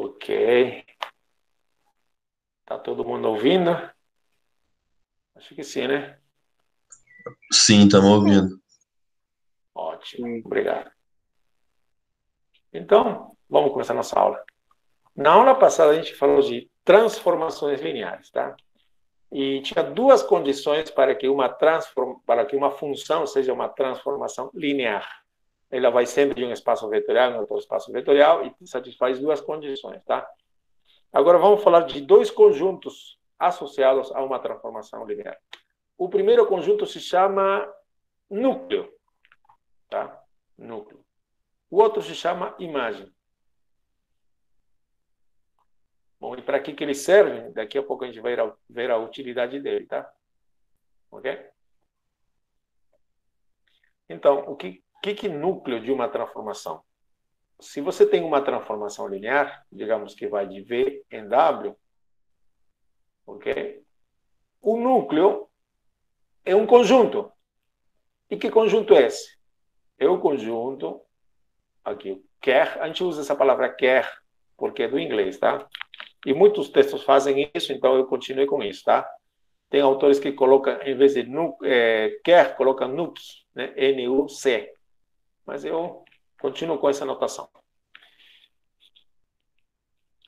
Ok. Tá todo mundo ouvindo? Acho que sim, né? Sim, estamos ouvindo. Ótimo, obrigado. Então, vamos começar nossa aula. Na aula passada a gente falou de transformações lineares, tá? E tinha duas condições para que uma função seja uma transformação linear. Ela vai sempre de um espaço vetorial em outro espaço vetorial e satisfaz duas condições, tá? Agora vamos falar de dois conjuntos associados a uma transformação linear. O primeiro conjunto se chama núcleo, tá? Núcleo. O outro se chama imagem. Bom, e para que ele serve? Daqui a pouco a gente vai ver a utilidade dele, tá? Ok? Então, o que núcleo de uma transformação? Se você tem uma transformação linear, digamos que vai de V em W, ok? O núcleo é um conjunto. E que conjunto é esse? É o conjunto, aqui, quer, a gente usa essa palavra quer, porque é do inglês, tá? E muitos textos fazem isso, então eu continuei com isso, tá? Tem autores que colocam, em vez de quer, colocam nuc, né? N-U-C. Mas eu continuo com essa notação.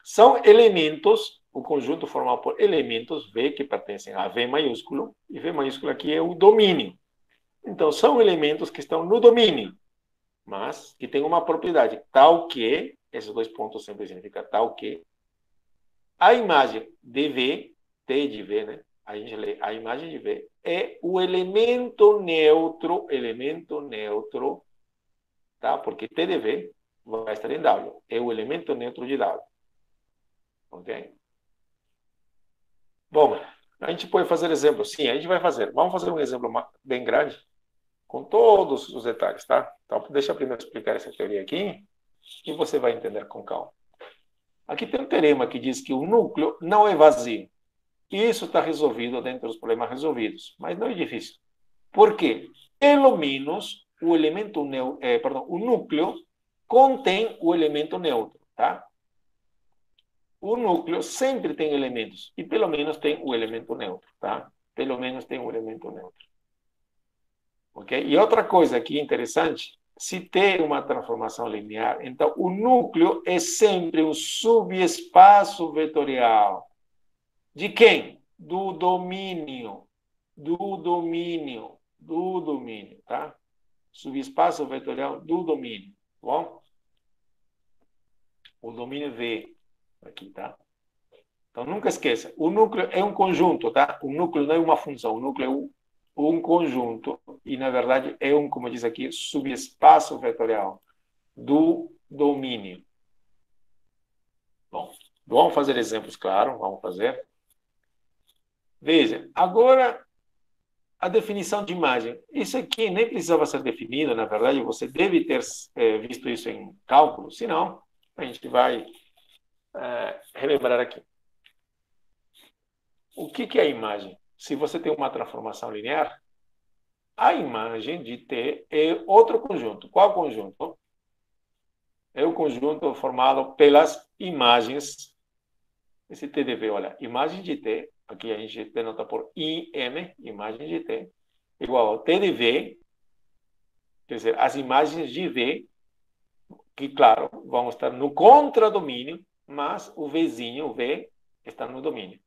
São elementos, o conjunto formado por elementos V, que pertencem a V maiúsculo, e V maiúsculo aqui é o domínio. Então, são elementos que estão no domínio, mas que têm uma propriedade tal que, esses dois pontos sempre significam tal que, a imagem de V, T de V, né? A gente lê a imagem de V, é o elemento neutro, tá? Porque T de V vai estar em W, é o elemento neutro de W. Ok? Bom, a gente pode fazer exemplos. Sim, a gente vai fazer. Vamos fazer um exemplo bem grande, com todos os detalhes, tá? Então, deixa eu primeiro explicar essa teoria aqui e você vai entender com calma. Aqui tem um teorema que diz que o núcleo não é vazio. E isso está resolvido dentro dos problemas resolvidos, mas não é difícil. Por quê? Pelo menos o núcleo contém o elemento neutro, tá? O núcleo sempre tem elementos e pelo menos tem o elemento neutro, tá? Pelo menos tem o elemento neutro. Ok? E outra coisa aqui interessante, se tem uma transformação linear, então o núcleo é sempre um subespaço vetorial. De quem? Do domínio. Do domínio. Do domínio, tá? Subespaço vetorial do domínio. Bom? O domínio V. Aqui, tá? Então, nunca esqueça. O núcleo é um conjunto, tá? O núcleo não é uma função. O núcleo é um conjunto. E, na verdade, é como diz aqui, subespaço vetorial do domínio. Bom, vamos fazer exemplos, claro. Vamos fazer. Veja, agora a definição de imagem. Isso aqui nem precisava ser definido, na verdade, você deve ter visto isso em cálculo, senão a gente vai relembrar aqui. O que é a imagem? Se você tem uma transformação linear, a imagem de T é outro conjunto. Qual conjunto? É o conjunto formado pelas imagens. Esse T de V, olha, imagem de T, aqui a gente denota por IM, imagem de T, igual ao T de V, quer dizer, as imagens de V, que, claro, vão estar no contradomínio, mas o Vzinho, o V, está no domínio.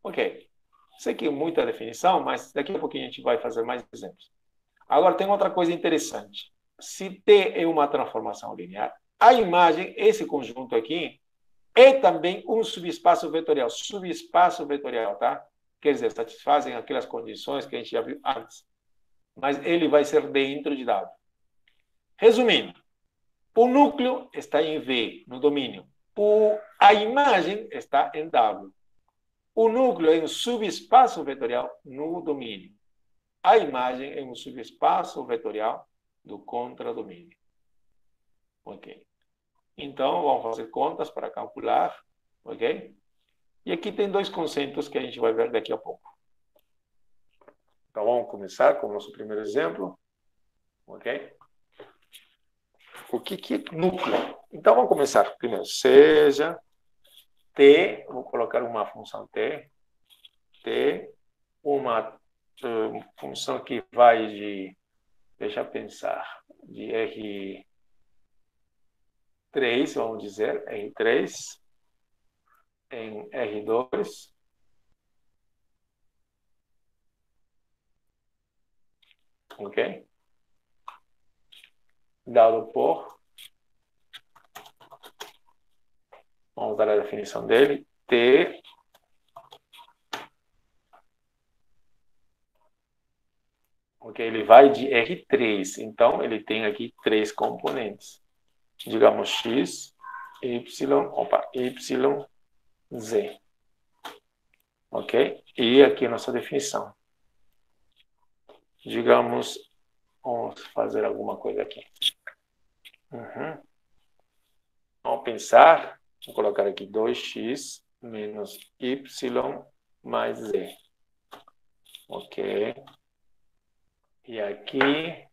Ok. Sei que é muita definição, mas daqui a pouquinho a gente vai fazer mais exemplos. Agora, tem outra coisa interessante. Se T é uma transformação linear, a imagem, esse conjunto aqui, é também um subespaço vetorial. Subespaço vetorial, tá? Quer dizer, satisfazem aquelas condições que a gente já viu antes. Mas ele vai ser dentro de W. Resumindo, o núcleo está em V, no domínio. A imagem está em W. O núcleo é um subespaço vetorial no domínio. A imagem é um subespaço vetorial do contradomínio. Ok. Então, vamos fazer contas para calcular. Ok? E aqui tem dois conceitos que a gente vai ver daqui a pouco. Então, vamos começar com o nosso primeiro exemplo. Ok? O que é núcleo? Então, vamos começar. Primeiro, seja T, vou colocar uma função T, uma função que vai de, deixa eu pensar, de R3, vamos dizer, R3, em R2, ok? Dado por, vamos dar a definição dele, T, ok? Ele vai de R3, então ele tem aqui três componentes. Digamos X, Y, Z. Ok? E aqui a nossa definição. Digamos, vamos fazer alguma coisa aqui. Vamos pensar, vou colocar aqui 2x menos y mais z. Ok? E aqui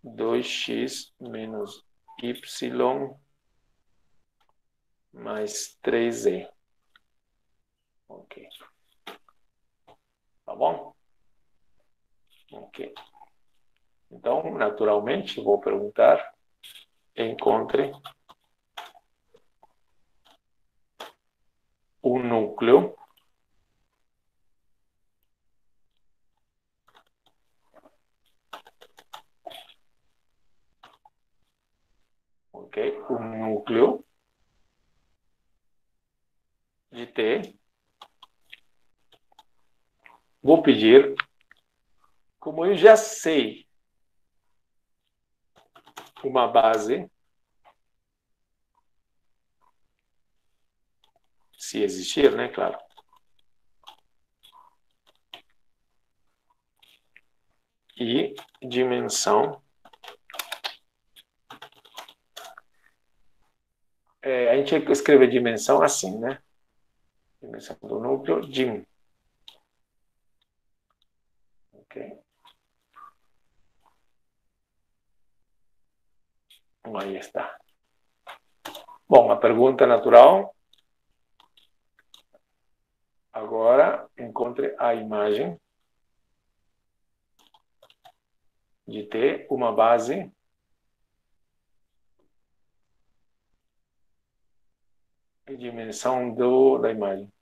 2x menos y mais 3z. Ok. Tá bom? Ok. Então, naturalmente, vou perguntar, encontre o núcleo o núcleo de T. Vou pedir, como eu já sei uma base, se existir, né, claro. E dimensão. A gente escreve dimensão assim, né? Dimensão do núcleo, dim. Ok? Aí está. Bom, a pergunta natural. Agora, encontre a imagem de T, uma base e dimensão da imagem.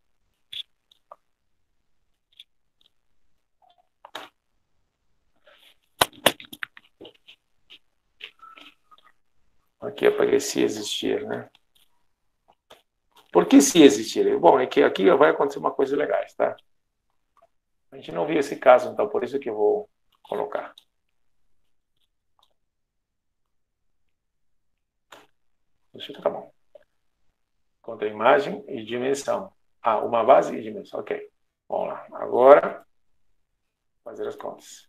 Aqui apaguei se existir, né? Por que se existir? Bom, é que aqui vai acontecer uma coisa legal, tá? A gente não viu esse caso, então por isso que eu vou colocar. Isso que tá bom. Contra imagem e dimensão. Ah, uma base e dimensão. Ok. Vamos lá. Agora, fazer as contas.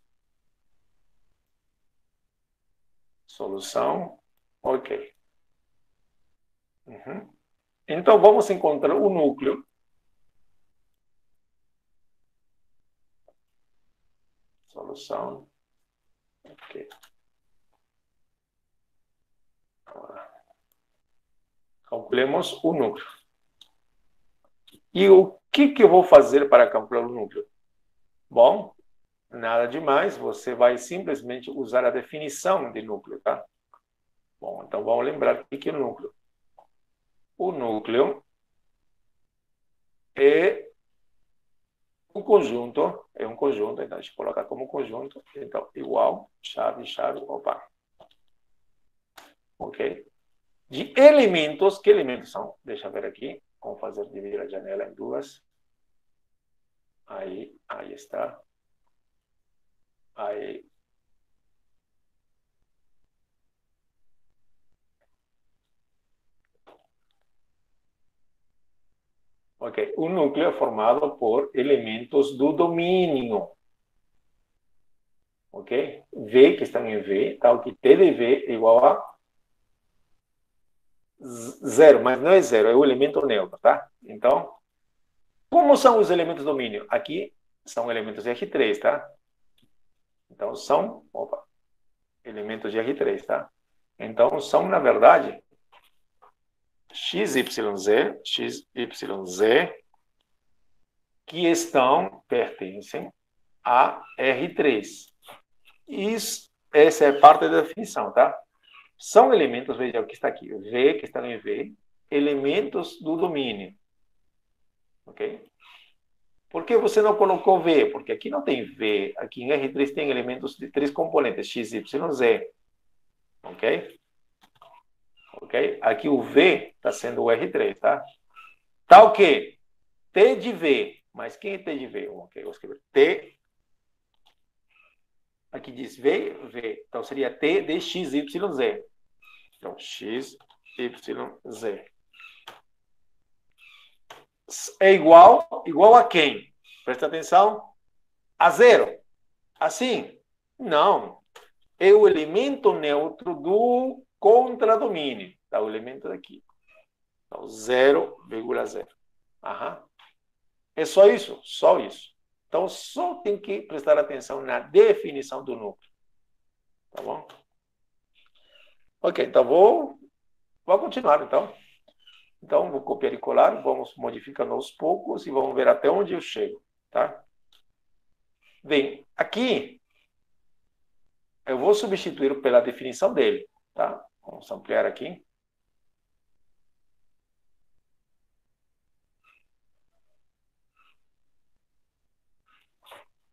Solução. Ok. Então, vamos encontrar o núcleo. Solução. Ok. Agora, calculemos o núcleo. E o que eu vou fazer para calcular o núcleo? Bom, nada demais, você vai simplesmente usar a definição de núcleo, tá? Bom, então vamos lembrar o que é o núcleo. O núcleo é um conjunto, então a gente coloca como conjunto, então igual, chave, opa. Ok? De elementos, que elementos são? Deixa eu ver aqui, vamos fazer dividir a janela em duas. Aí está. Aí. Ok, o núcleo é formado por elementos do domínio. Ok? V, que estão em V, tal que T de V é igual a zero, mas não é zero, é o elemento neutro, tá? Então, como são os elementos do domínio? Aqui são elementos de R3, tá? Então, são, elementos de R3, tá? Então, são, na verdade, XYZ que pertencem a R3. Essa é parte da definição, tá? São elementos, veja o que está aqui, V, que está em V, elementos do domínio. Ok? Por que você não colocou V? Porque aqui não tem V. Aqui em R3 tem elementos de 3 componentes, X, Y, Z. Ok? Ok? Aqui o V está sendo o R3, tá? Tá o quê? T de V. Mas quem é T de V? Ok, vou escrever T. Aqui diz V, V. Então seria T de X, Y, Z. Então, X, Y, Z. É igual a quem? Presta atenção. A zero. Assim? Não. É o elemento neutro do contradomínio. Tá, o elemento daqui. Então, 0,0. Aham. É só isso? Só isso. Então, só tem que prestar atenção na definição do núcleo. Tá bom? Ok, então vou continuar, então. Então, vou copiar e colar, vamos modificando aos poucos e vamos ver até onde eu chego, tá? Bem, aqui eu vou substituir pela definição dele, tá? Vamos ampliar aqui.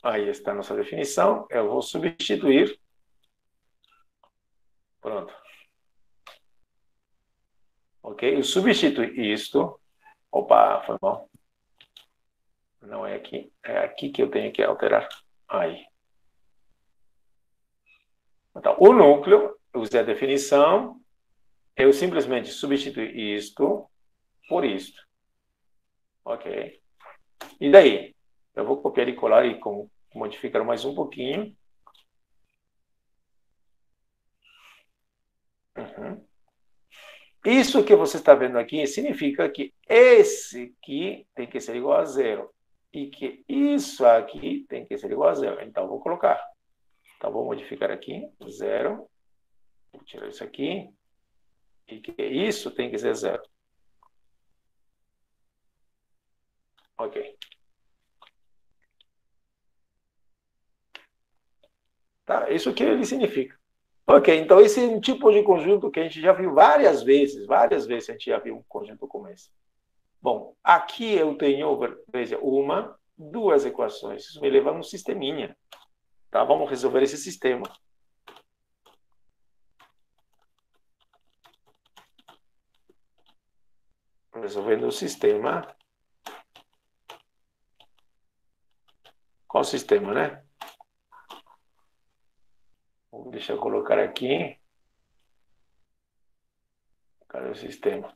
Aí está a nossa definição. Eu vou substituir. Pronto. Ok? Eu substituo isto. Opa, foi mal. Não é aqui. É aqui que eu tenho que alterar. Aí. Então, o núcleo, eu usei a definição. Eu simplesmente substituo isto por isto. Ok? E daí? Eu vou copiar e colar e modificar mais um pouquinho. Uhum. Isso que você está vendo aqui significa que esse aqui tem que ser igual a zero. E que isso aqui tem que ser igual a zero. Então, vou colocar. Então, vou modificar aqui, zero. Vou tirar isso aqui. E que isso tem que ser zero. Ok. Tá? Isso que ele significa. Ok, então esse é um tipo de conjunto que a gente já viu várias vezes a gente já viu um conjunto como esse. Bom, aqui eu tenho, veja, uma, duas equações. Isso me leva a um sisteminha. Tá? Vamos resolver esse sistema. Resolvendo o sistema. Qual sistema, né? Deixa eu colocar aqui. Cadê o sistema?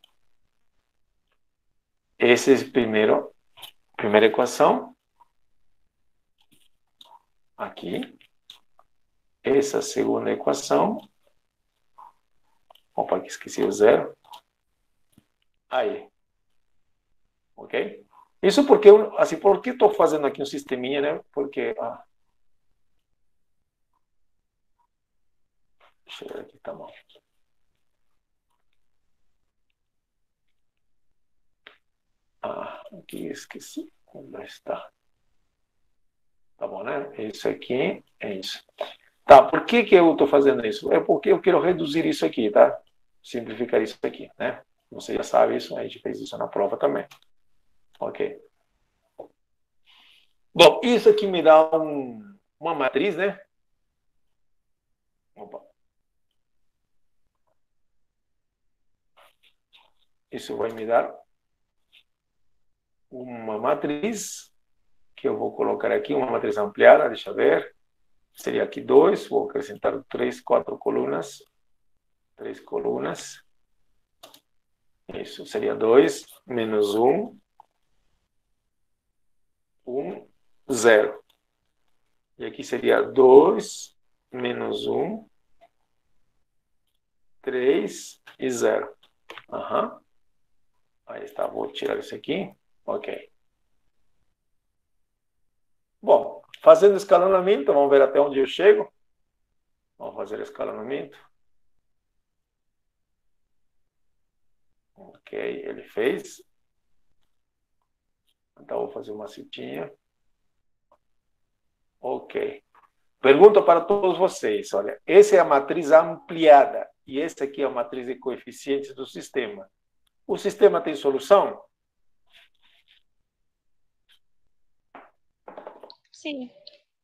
Esse é a primeira equação. Aqui. Essa segunda equação. Opa, aqui esqueci o zero. Aí. Ok? Isso porque, assim, por que estou fazendo aqui um sisteminha, né? Porque, deixa eu ver aqui, tá bom. Aqui esqueci. Onde está? Tá bom, né? Isso aqui é isso. Tá, por que eu estou fazendo isso? É porque eu quero reduzir isso aqui, tá? Simplificar isso aqui, né? Você já sabe isso, a gente fez isso na prova também. Ok. Bom, isso aqui me dá uma matriz, né? Opa. Isso vai me dar uma matriz que eu vou colocar aqui, uma matriz ampliada, deixa eu ver. Seria aqui 2, vou acrescentar 3, 4 colunas. 3 colunas. Isso, seria 2 menos 1, 1, 0. E aqui seria 2 menos 1, 3 e 0. Uhum. Aí está, vou tirar isso aqui. Ok. Bom, fazendo escalonamento, vamos ver até onde eu chego. Vamos fazer escalonamento. Ok, ele fez. Então, vou fazer uma setinha. Ok. Pergunta para todos vocês. Olha, essa é a matriz ampliada. E essa aqui é a matriz de coeficientes do sistema. O sistema tem solução? Sim.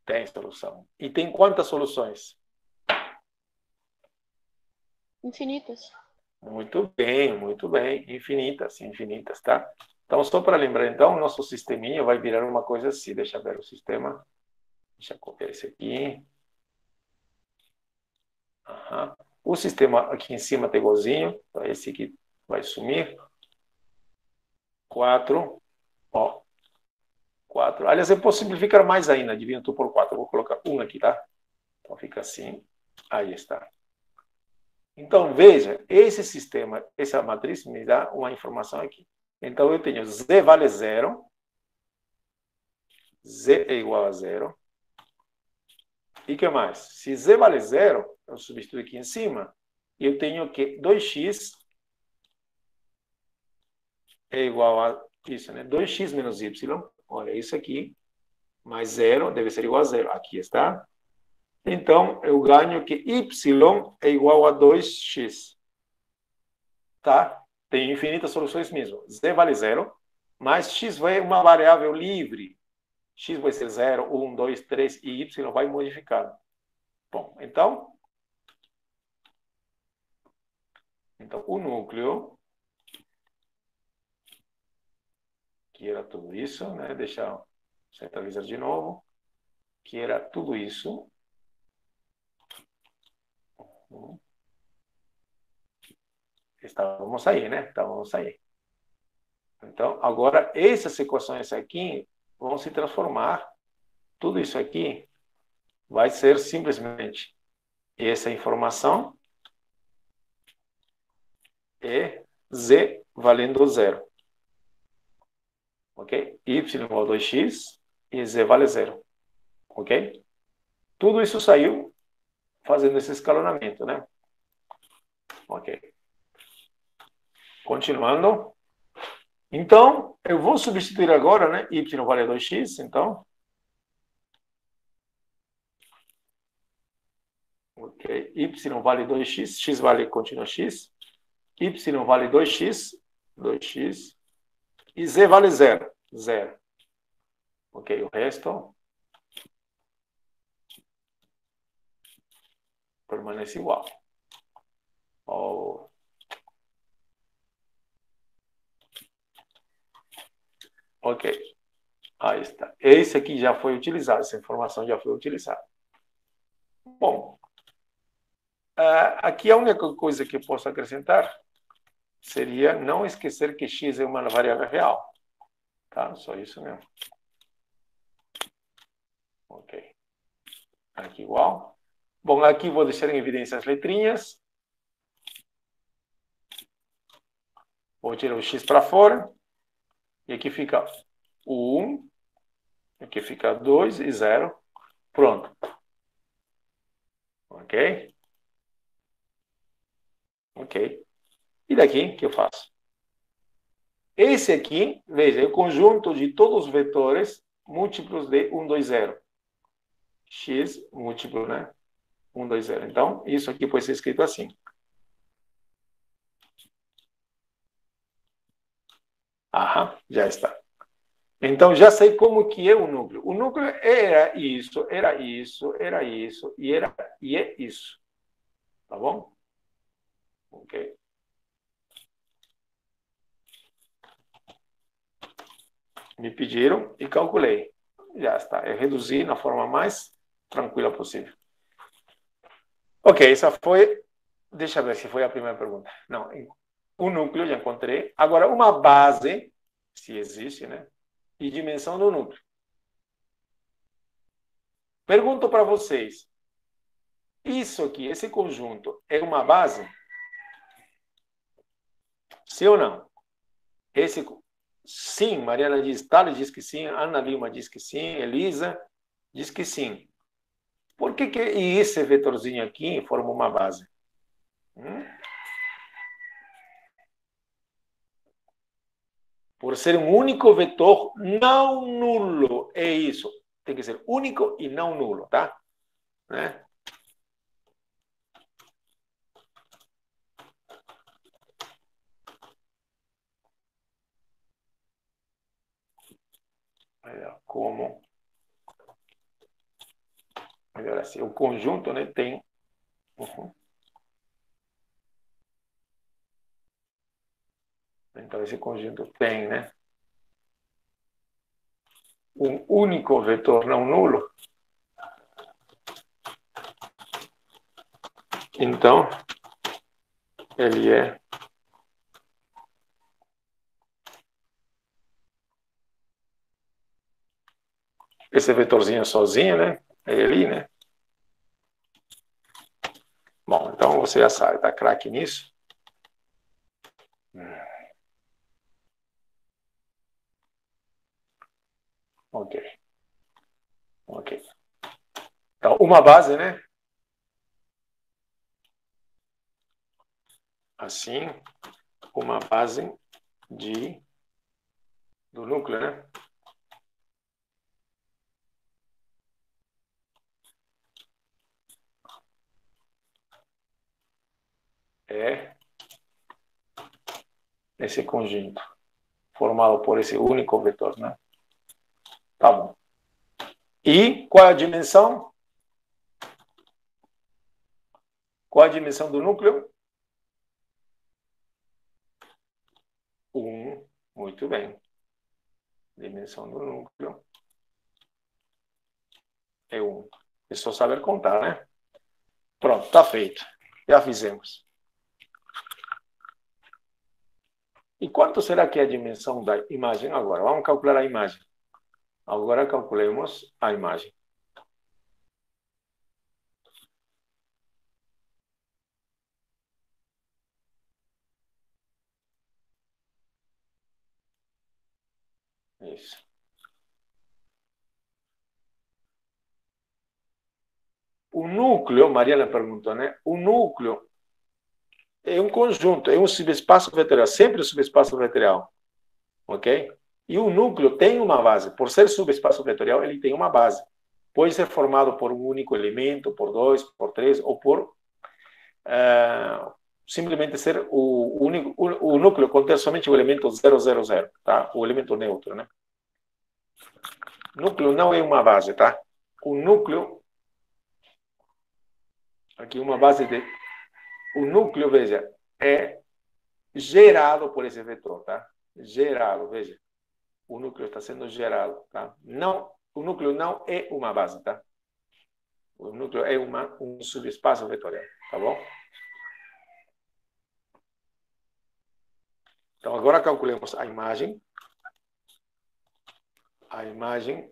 Tem solução. E tem quantas soluções? Infinitas. Muito bem, muito bem. Infinitas, infinitas, tá? Então, só para lembrar, então, o nosso sisteminha vai virar uma coisa assim. Deixa eu ver o sistema. Deixa eu copiar esse aqui. Uhum. O sistema aqui em cima tem igualzinho. Então, esse aqui vai sumir. 4. Ó. 4. Aliás, eu posso simplificar mais ainda. Divido tudo por 4. Eu vou colocar 1 aqui, tá? Então, fica assim. Aí está. Então, veja, esse sistema, essa matriz me dá uma informação aqui. Então, eu tenho z vale 0, z é igual a 0. E o que mais? Se z vale 0, eu substituo aqui em cima, eu tenho que 2x é igual a isso, né? 2x menos y, olha, isso aqui, mais 0 deve ser igual a 0. Aqui está. Então, eu ganho que y é igual a 2x. Tá? Tem infinitas soluções mesmo. Z vale 0, mas x é uma variável livre. X vai ser 0, 1, 2, 3 e y vai modificando. Bom, então o núcleo, que era tudo isso, né? Deixa eu centralizar de novo, que era tudo isso. Estávamos aí, né? Estávamos aí. Então, agora, essas equações aqui vão se transformar. Tudo isso aqui vai ser simplesmente essa informação é z valendo 0. Ok? Y igual a 2x e z vale 0. Ok? Tudo isso saiu fazendo esse escalonamento, né? Ok. Continuando. Então, eu vou substituir agora, né? Y vale 2x, então. Ok. Y vale 2x, x vale, continua x. Y vale 2x, 2x. E z vale 0, 0. Ok, o resto permanece igual. Oh. Ok, aí está. Esse aqui já foi utilizado, essa informação já foi utilizada. Bom, aqui a única coisa que eu posso acrescentar seria não esquecer que x é uma variável real. Tá? Só isso mesmo. Ok. Aqui igual. Bom, aqui vou deixar em evidência as letrinhas. Vou tirar o x para fora. E aqui fica o 1. Aqui fica 2 e 0. Pronto. Ok? Ok. E daqui, o que eu faço? Esse aqui, veja, é o conjunto de todos os vetores múltiplos de 1, 2, 0. X múltiplo, né? 1, 2, 0. Então, isso aqui pode ser escrito assim. Aham, já está. Então, já sei como que é o núcleo. O núcleo era isso, era isso, era isso, e é isso. Tá bom? Ok. Me pediram e calculei. Já está. Eu reduzi na forma mais tranquila possível. Ok, essa foi... Deixa eu ver se foi a primeira pergunta. Não, o núcleo já encontrei. Agora, uma base, se existe, né? E dimensão do núcleo. Pergunto para vocês. Isso aqui, esse conjunto, é uma base? Sim ou não? Sim, Mariana diz, Thales diz que sim, Ana Lima diz que sim, Elisa diz que sim. Por que esse vetorzinho aqui forma uma base? Por ser um único vetor não nulo. É isso. Tem que ser único e não nulo, tá? Né? Como? Melhor assim. O conjunto, né, tem... Então, esse conjunto tem, né, um único vetor não nulo. Então, ele é esse vetorzinho sozinho, né? É ele, né? Bom, então você já sabe, tá craque nisso. Ok. Ok. Então, uma base, né? Assim, uma base do núcleo, né? É esse conjunto formado por esse único vetor, né? Tá bom. E qual é a dimensão? Qual é a dimensão do núcleo? 1. Muito bem. Dimensão do núcleo é 1. É só saber contar, né? Pronto, tá feito. Já fizemos. E quanto será que é a dimensão da imagem agora? Vamos calcular a imagem. Agora calculemos a imagem. Isso. O núcleo, Mariana perguntou, né? O núcleo é um conjunto, é um subespaço vetorial, sempre um subespaço vetorial, ok? E o núcleo tem uma base. Por ser subespaço vetorial, ele tem uma base. Pode ser formado por um único elemento, por dois, por três, ou por simplesmente ser o núcleo conter somente o elemento 000, tá? O elemento neutro, né? Núcleo não é uma base, tá? O núcleo, aqui uma base de... O núcleo, veja, é gerado por esse vetor, tá? Gerado, veja. O núcleo está sendo gerado, tá? Não, o núcleo não é uma base, tá? O núcleo é um subespaço vetorial, tá bom? Então, agora calculemos a imagem. A imagem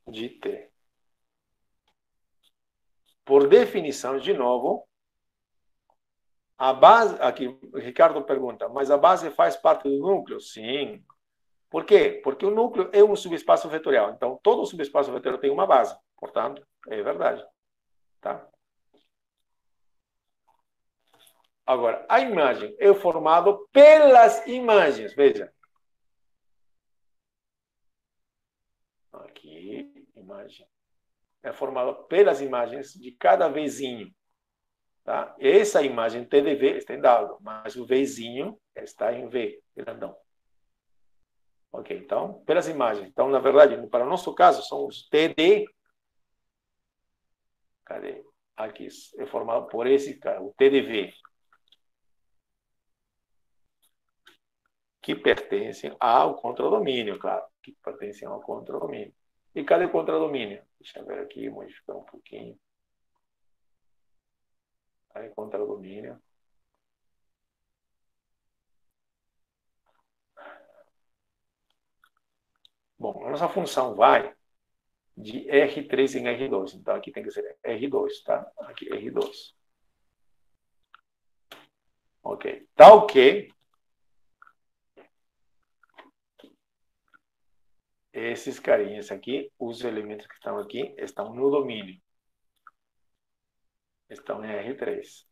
de T. Por definição, de novo, a base... Aqui, o Ricardo pergunta, mas a base faz parte do núcleo? Sim. Por quê? Porque o núcleo é um subespaço vetorial. Então, todo subespaço vetorial tem uma base. Portanto, é verdade. Tá? Agora, a imagem é formada pelas imagens. Veja. Aqui, imagem. É formada pelas imagens de cada vezinho. Tá? Essa imagem TDV está em W, mas o Vzinho está em V, grandão. Ok, então, pelas imagens. Então, na verdade, para o nosso caso, são os TD. Cadê? Aqui, é formado por esse cara, o TDV. Que pertencem ao contradomínio, claro. Que pertencem ao contradomínio. E cadê o contradomínio? Deixa eu ver aqui, modificar um pouquinho. Cadê o contradomínio? Bom, a nossa função vai de R3 em R2. Então, aqui tem que ser R2, tá? Aqui, R2. Ok. Tal que esses carinhas aqui, os elementos que estão aqui, estão no domínio. Estão em R3.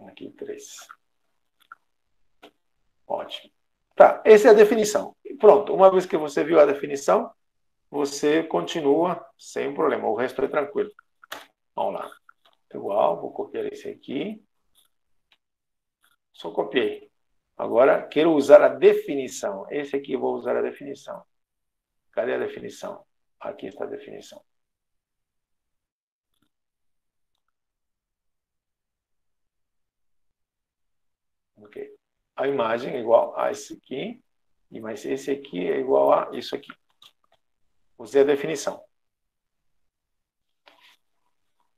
Aqui 3. Ótimo. Tá, essa é a definição. Pronto, uma vez que você viu a definição, você continua sem problema. O resto é tranquilo. Vamos lá. Igual, vou copiar esse aqui. Só copiei. Agora, quero usar a definição. Esse aqui eu vou usar a definição. Cadê a definição? Aqui está a definição. Ok. A imagem é igual a esse aqui, mas esse aqui é igual a isso aqui. Usei a definição.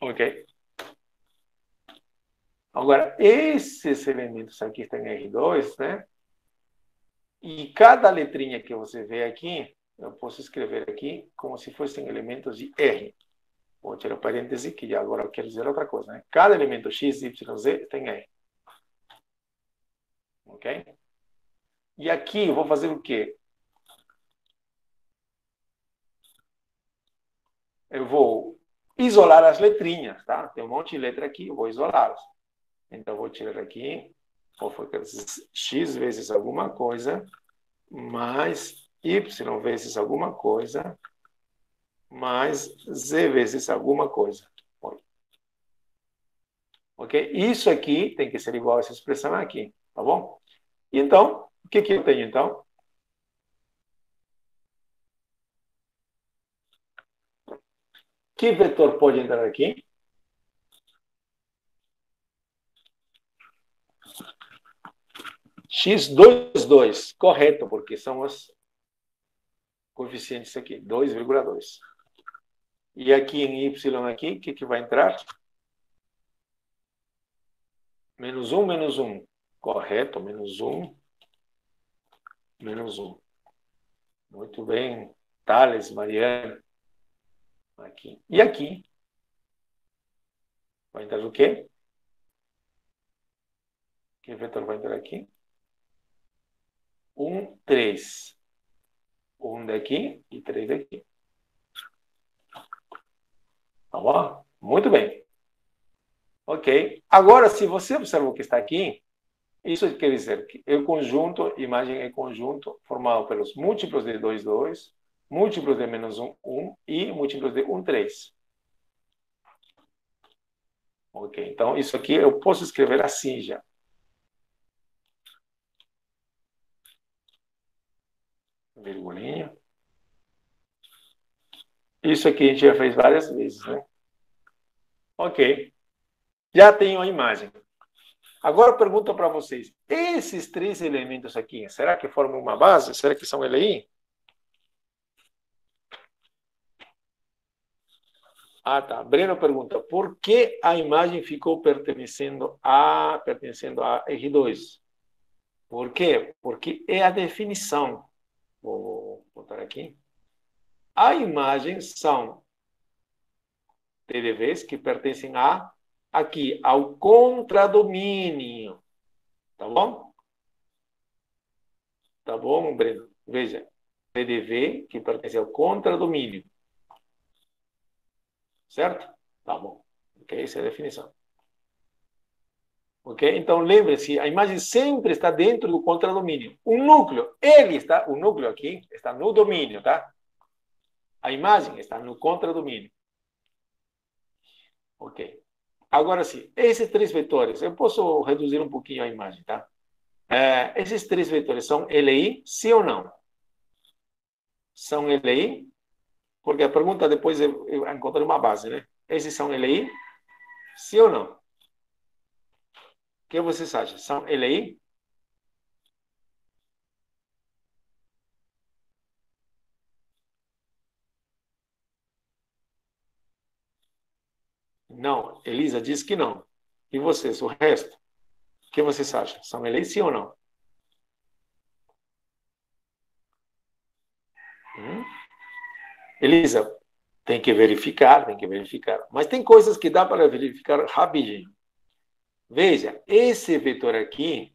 Ok? Agora, esses elementos aqui estão em R2, né? E cada letrinha que você vê aqui, eu posso escrever aqui como se fossem elementos de R. Vou tirar o parêntese, que agora eu quero dizer outra coisa, né? Cada elemento X, Y, Z tem R. Ok? E aqui eu vou fazer o quê? Eu vou isolar as letrinhas, tá? Tem um monte de letra aqui, eu vou isolá-las. Então, eu vou tirar aqui, vou fazer x vezes alguma coisa, mais y vezes alguma coisa, mais z vezes alguma coisa. Ok? Isso aqui tem que ser igual a essa expressão aqui, tá bom? Então, o que eu tenho, então? Que vetor pode entrar aqui? x22, correto, porque são os coeficientes aqui, 2,2. E aqui em y aqui, o que vai entrar? Menos 1, menos 1. Correto, menos 1, menos 1. Muito bem, Thales, Mariana. Aqui. E aqui? Vai entrar o quê? Que vetor vai entrar aqui? 1, 3. 1 daqui e 3 daqui. Tá bom? Muito bem. Ok. Agora, se você observa o que está aqui, isso quer dizer que o conjunto, imagem é conjunto formado pelos múltiplos de 2, 2, múltiplos de menos 1, 1 e múltiplos de 1, 3. Ok, então isso aqui eu posso escrever assim já. Virgulinha. Isso aqui a gente já fez várias vezes, né? Ok. Já tenho a imagem. Agora eu pergunto para vocês, esses 3 elementos aqui, será que formam uma base? Será que são LI? Ah, tá. Breno pergunta, por que a imagem ficou pertencendo a R2? Por quê? Porque é a definição. Vou botar aqui. A imagem são TDVs que pertencem aqui, ao contradomínio. Tá bom? Tá bom, Breno? Veja, TDV que pertence ao contradomínio. Certo? Tá bom. Ok, essa é a definição. Ok? Então, lembre-se, a imagem sempre está dentro do contradomínio. O núcleo, o núcleo aqui está no domínio, tá? A imagem está no contradomínio. Ok. Agora sim, esses 3 vetores, eu posso reduzir um pouquinho a imagem, tá? Esses 3 vetores são LI, sim ou não? São LI? Porque a pergunta depois eu encontrei uma base, né? Esses são LI, sim ou não? O que vocês acham? São LI? Não, Elisa diz que não. E vocês, o resto? O que vocês acham? São LI, sim ou não? Elisa, tem que verificar, tem que verificar. Mas tem coisas que dá para verificar rapidinho. Veja, esse vetor aqui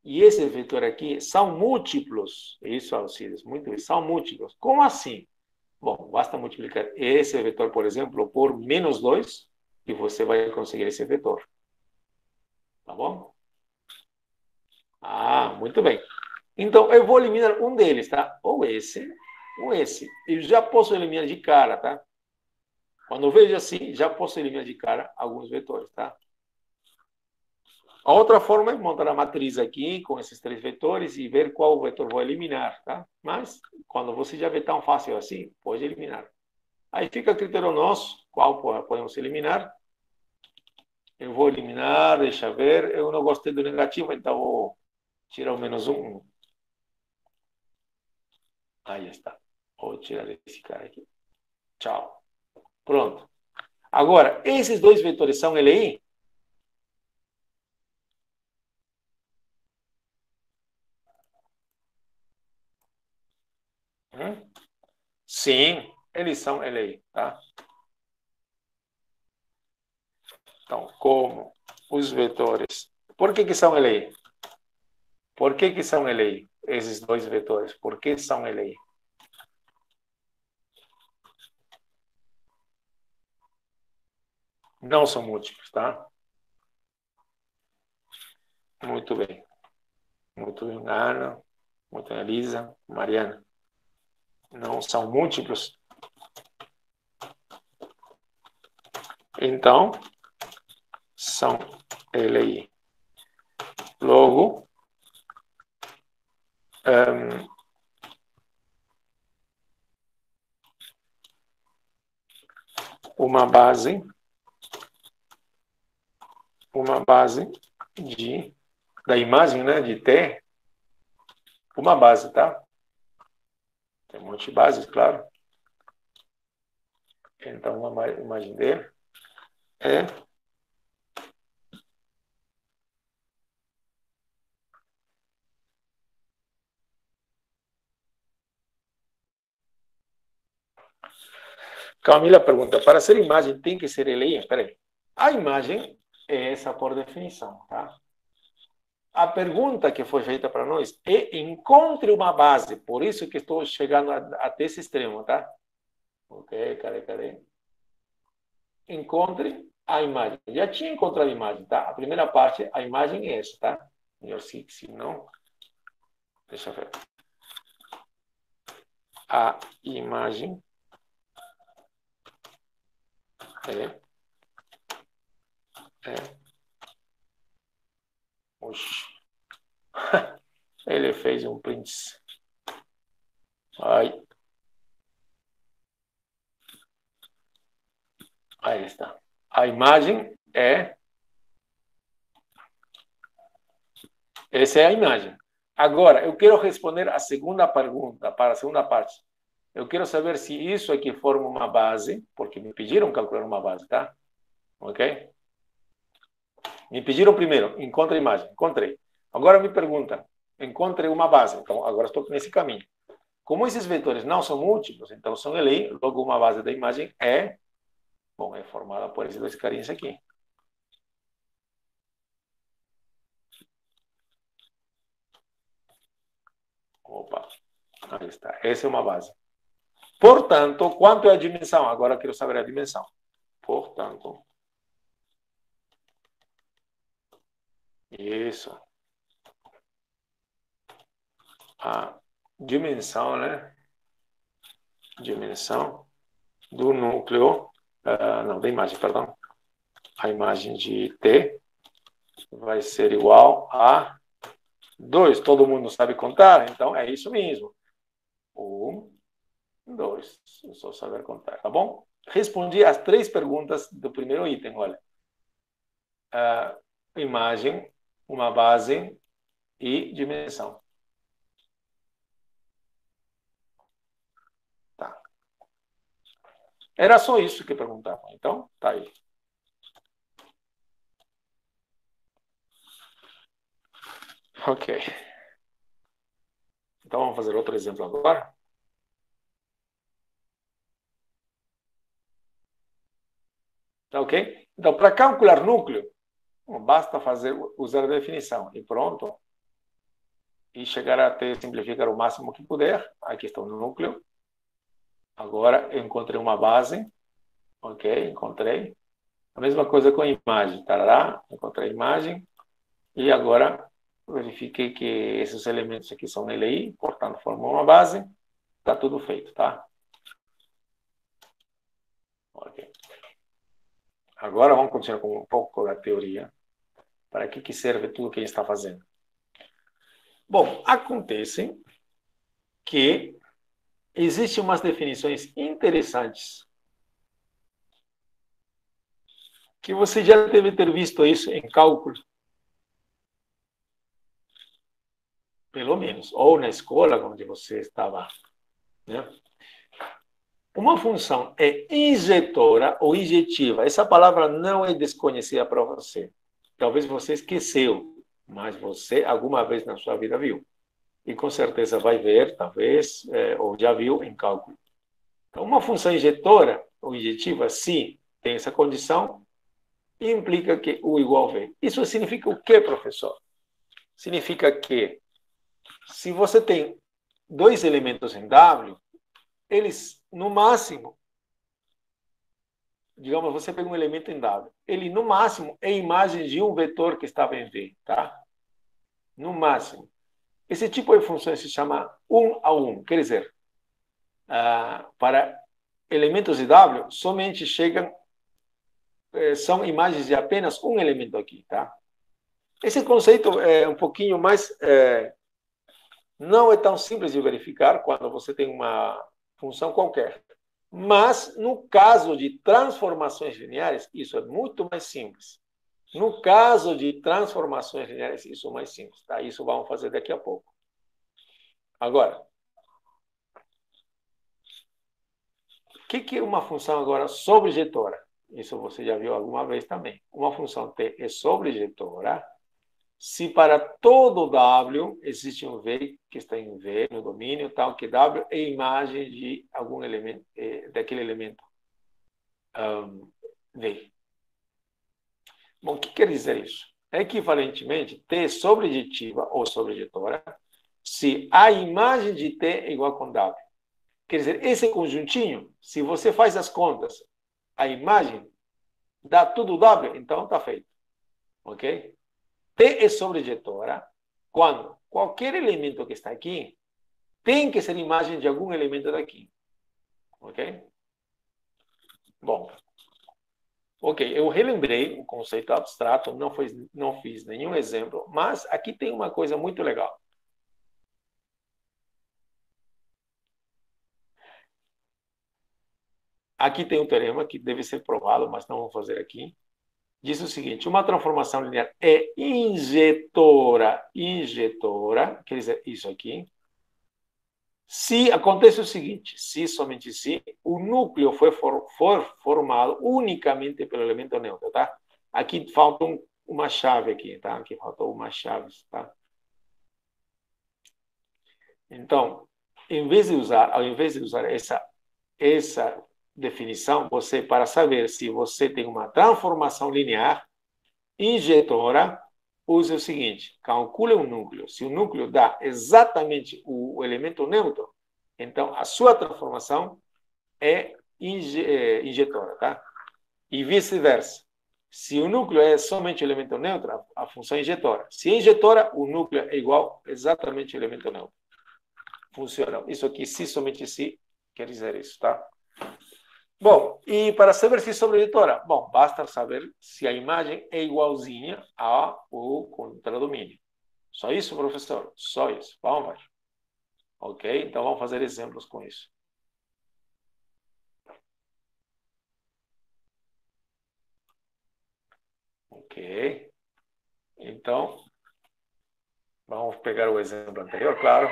e esse vetor aqui são múltiplos. Isso, Alcides, muito bem, são múltiplos. Como assim? Bom, basta multiplicar esse vetor, por exemplo, por menos 2 e você vai conseguir esse vetor. Tá bom? Ah, muito bem. Então, eu vou eliminar um deles, tá? Ou esse. Eu já posso eliminar de cara, tá? Quando eu vejo assim, já posso eliminar de cara alguns vetores, tá? A outra forma é montar a matriz aqui com esses três vetores e ver qual vetor vou eliminar, tá? Mas, quando você já vê tão fácil assim, pode eliminar. Aí fica a critério nosso, qual podemos eliminar. Eu vou eliminar, deixa eu ver. Eu não gostei do negativo, então vou tirar o -1. Aí está. Vou tirar esse cara aqui. Tchau. Pronto. Agora, esses dois vetores são LI? Sim, eles são LI, tá? Então, como os vetores... Por que são LI? Por que são LI? Esses dois vetores, por que são LI? Não são múltiplos, tá? Muito bem. Muito bem, Ana. Muito bem, Elisa. Mariana. Não são múltiplos. Então, são LI. Logo, uma base da imagem, né, de T, uma base, tá? Tem um monte de bases, claro. Então, uma imagem D é Camila pergunta, para ser imagem tem que ser LI? Espera aí. A imagem é essa por definição, tá? A pergunta que foi feita para nós é encontre uma base. Por isso que estou chegando até esse extremo, tá? Ok, cadê? Encontre a imagem. Já tinha encontrado a imagem, tá? A primeira parte, a imagem é essa, tá? Melhor se não... Deixa eu ver. A imagem Oxi. Ele fez um print. Aí está. A imagem é... Essa é a imagem. Agora, eu quero responder a segunda pergunta, para a segunda parte. Eu quero saber se isso aqui forma uma base, porque me pediram calcular uma base, tá? Ok? Me pediram primeiro, encontre a imagem. Encontrei. Agora me pergunta, encontre uma base. Então, agora estou nesse caminho. Como esses vetores não são múltiplos, então são LI, logo uma base da imagem é formada por esses dois carinhas aqui. Opa, aí está. Essa é uma base. Portanto, quanto é a dimensão? Agora eu quero saber a dimensão. Portanto, isso. A dimensão, né? Dimensão do núcleo, não, da imagem, perdão. A imagem de T vai ser igual a 2. Todo mundo sabe contar? Então, é isso mesmo. 1, 2. Eu só saber contar, tá bom? Respondi as 3 perguntas do primeiro item, olha. Imagem, uma base e dimensão. Tá. Era só isso que perguntavam. Então, tá aí. Ok. Então, vamos fazer outro exemplo agora. Tá ok? Então, para calcular núcleo, basta usar a definição e pronto. E chegar até simplificar o máximo que puder. Aqui está o núcleo. Agora, eu encontrei uma base. Ok, encontrei. A mesma coisa com a imagem. Tarará, encontrei a imagem. E agora verifiquei que esses elementos aqui são LI, portanto, formam uma base. Está tudo feito, tá? Ok. Agora vamos continuar com um pouco da teoria. Para que serve tudo que a gente está fazendo? Bom, acontece que existem umas definições interessantes que você já deve ter visto isso em cálculo. Pelo menos. Ou na escola, onde você estava. Né? Uma função é injetora ou injetiva. Essa palavra não é desconhecida para você. Talvez você esqueceu, mas você alguma vez na sua vida viu. E com certeza vai ver, talvez, ou já viu em cálculo. Então, uma função injetora ou injetiva, se tem essa condição, implica que U igual V. Isso significa o quê, professor? Significa que se você tem dois elementos em W, eles, no máximo, digamos, você pega um elemento em W, ele, no máximo, é imagem de um vetor que estava em V, tá? No máximo. Esse tipo de função se chama 1 a 1, quer dizer, para elementos de W, somente chegam, são imagens de apenas um elemento aqui, tá? Esse conceito é um pouquinho mais, não é tão simples de verificar quando você tem uma função qualquer. Mas, no caso de transformações lineares, isso é muito mais simples. No caso de transformações lineares, isso é mais simples, tá? Isso vamos fazer daqui a pouco. Agora, o que é uma função agora sobrejetora? Isso você já viu alguma vez também. Uma função T é sobrejetora se para todo W existe um V que está em V no domínio, tal que W é imagem de algum elemento, daquele elemento V. Bom, o que quer dizer isso? Equivalentemente, T é sobrejetiva ou sobrejetora se a imagem de T é igual com W. Quer dizer, esse conjuntinho, se você faz as contas, a imagem dá tudo W, então está feito. Ok? T é sobrejetora quando qualquer elemento que está aqui tem que ser imagem de algum elemento daqui. Ok? Bom. Ok, eu relembrei o conceito abstrato, não fiz nenhum exemplo, mas aqui tem uma coisa muito legal. Aqui tem um teorema que deve ser provado, mas não vou fazer aqui. Diz o seguinte: uma transformação linear é injetora, quer dizer, isso aqui, se acontece o seguinte, se somente se o núcleo for formado unicamente pelo elemento neutro, tá? Aqui falta uma chave aqui, tá? Aqui faltou uma chave, tá? Então, ao invés de usar essa definição, você, para saber se você tem uma transformação linear injetora, use o seguinte: calcule um núcleo. Se o núcleo dá exatamente o elemento neutro, então a sua transformação é injetora, tá? E vice-versa. Se o núcleo é somente o elemento neutro, a função é injetora. Se é injetora, o núcleo é igual exatamente ao elemento neutro. Funciona. Isso aqui, se somente se, quer dizer isso, tá? Bom, e para saber se é sobrejetora? Bom, basta saber se a imagem é igualzinha ao contradomínio. Só isso, professor? Só isso. Vamos ver. Ok? Então, vamos fazer exemplos com isso. Ok? Então, vamos pegar o exemplo anterior, claro.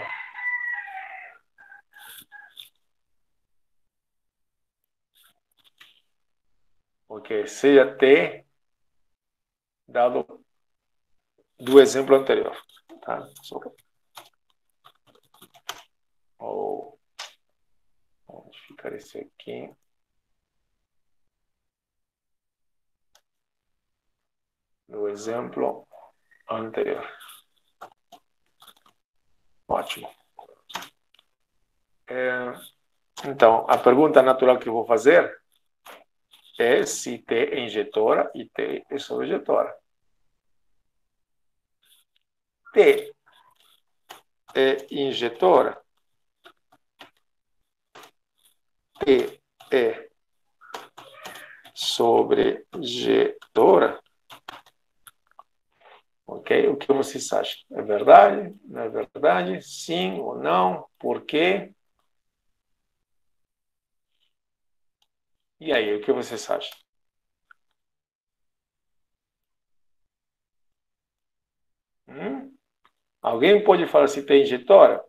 Ok, seja T dado do exemplo anterior. Tá? Onde ficar esse aqui? Do exemplo anterior. Ótimo. Então, a pergunta natural que eu vou fazer é se T é injetora e T é sobrejetora. T é injetora, T é sobrejetora, ok? O que vocês acham? É verdade? Não é verdade? Sim ou não? Por quê? E aí, o que vocês acham? Alguém pode falar se tem injetora?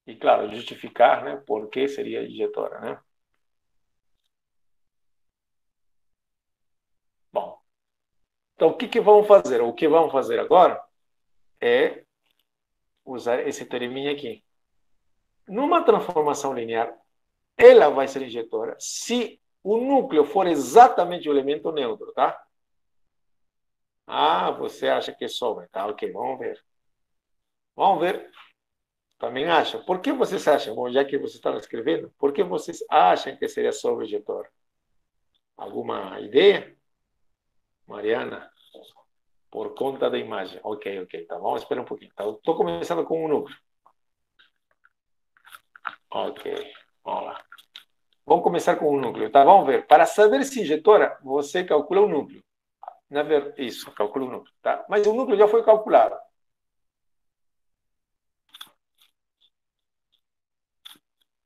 E, claro, justificar, né? Por que seria injetora, né? Bom, então o que vamos fazer? O que vamos fazer agora é usar esse tereminha aqui. Numa transformação linear, ela vai ser injetora se o núcleo for exatamente o elemento neutro, tá? Ah, você acha que sobra, tá? Ok, vamos ver. Vamos ver. Também acha. Por que vocês acham? Bom, já que você está escrevendo, por que vocês acham que seria sobre-injetora? Alguma ideia? Mariana? Por conta da imagem. Ok, ok. Tá, vamos esperar um pouquinho. Tá, estou começando com um núcleo. Ok, vamos lá. Vamos começar com o núcleo, tá? Vamos ver. Para saber se injetora, você calcula o núcleo. Isso, calcula o núcleo, tá? Mas o núcleo já foi calculado.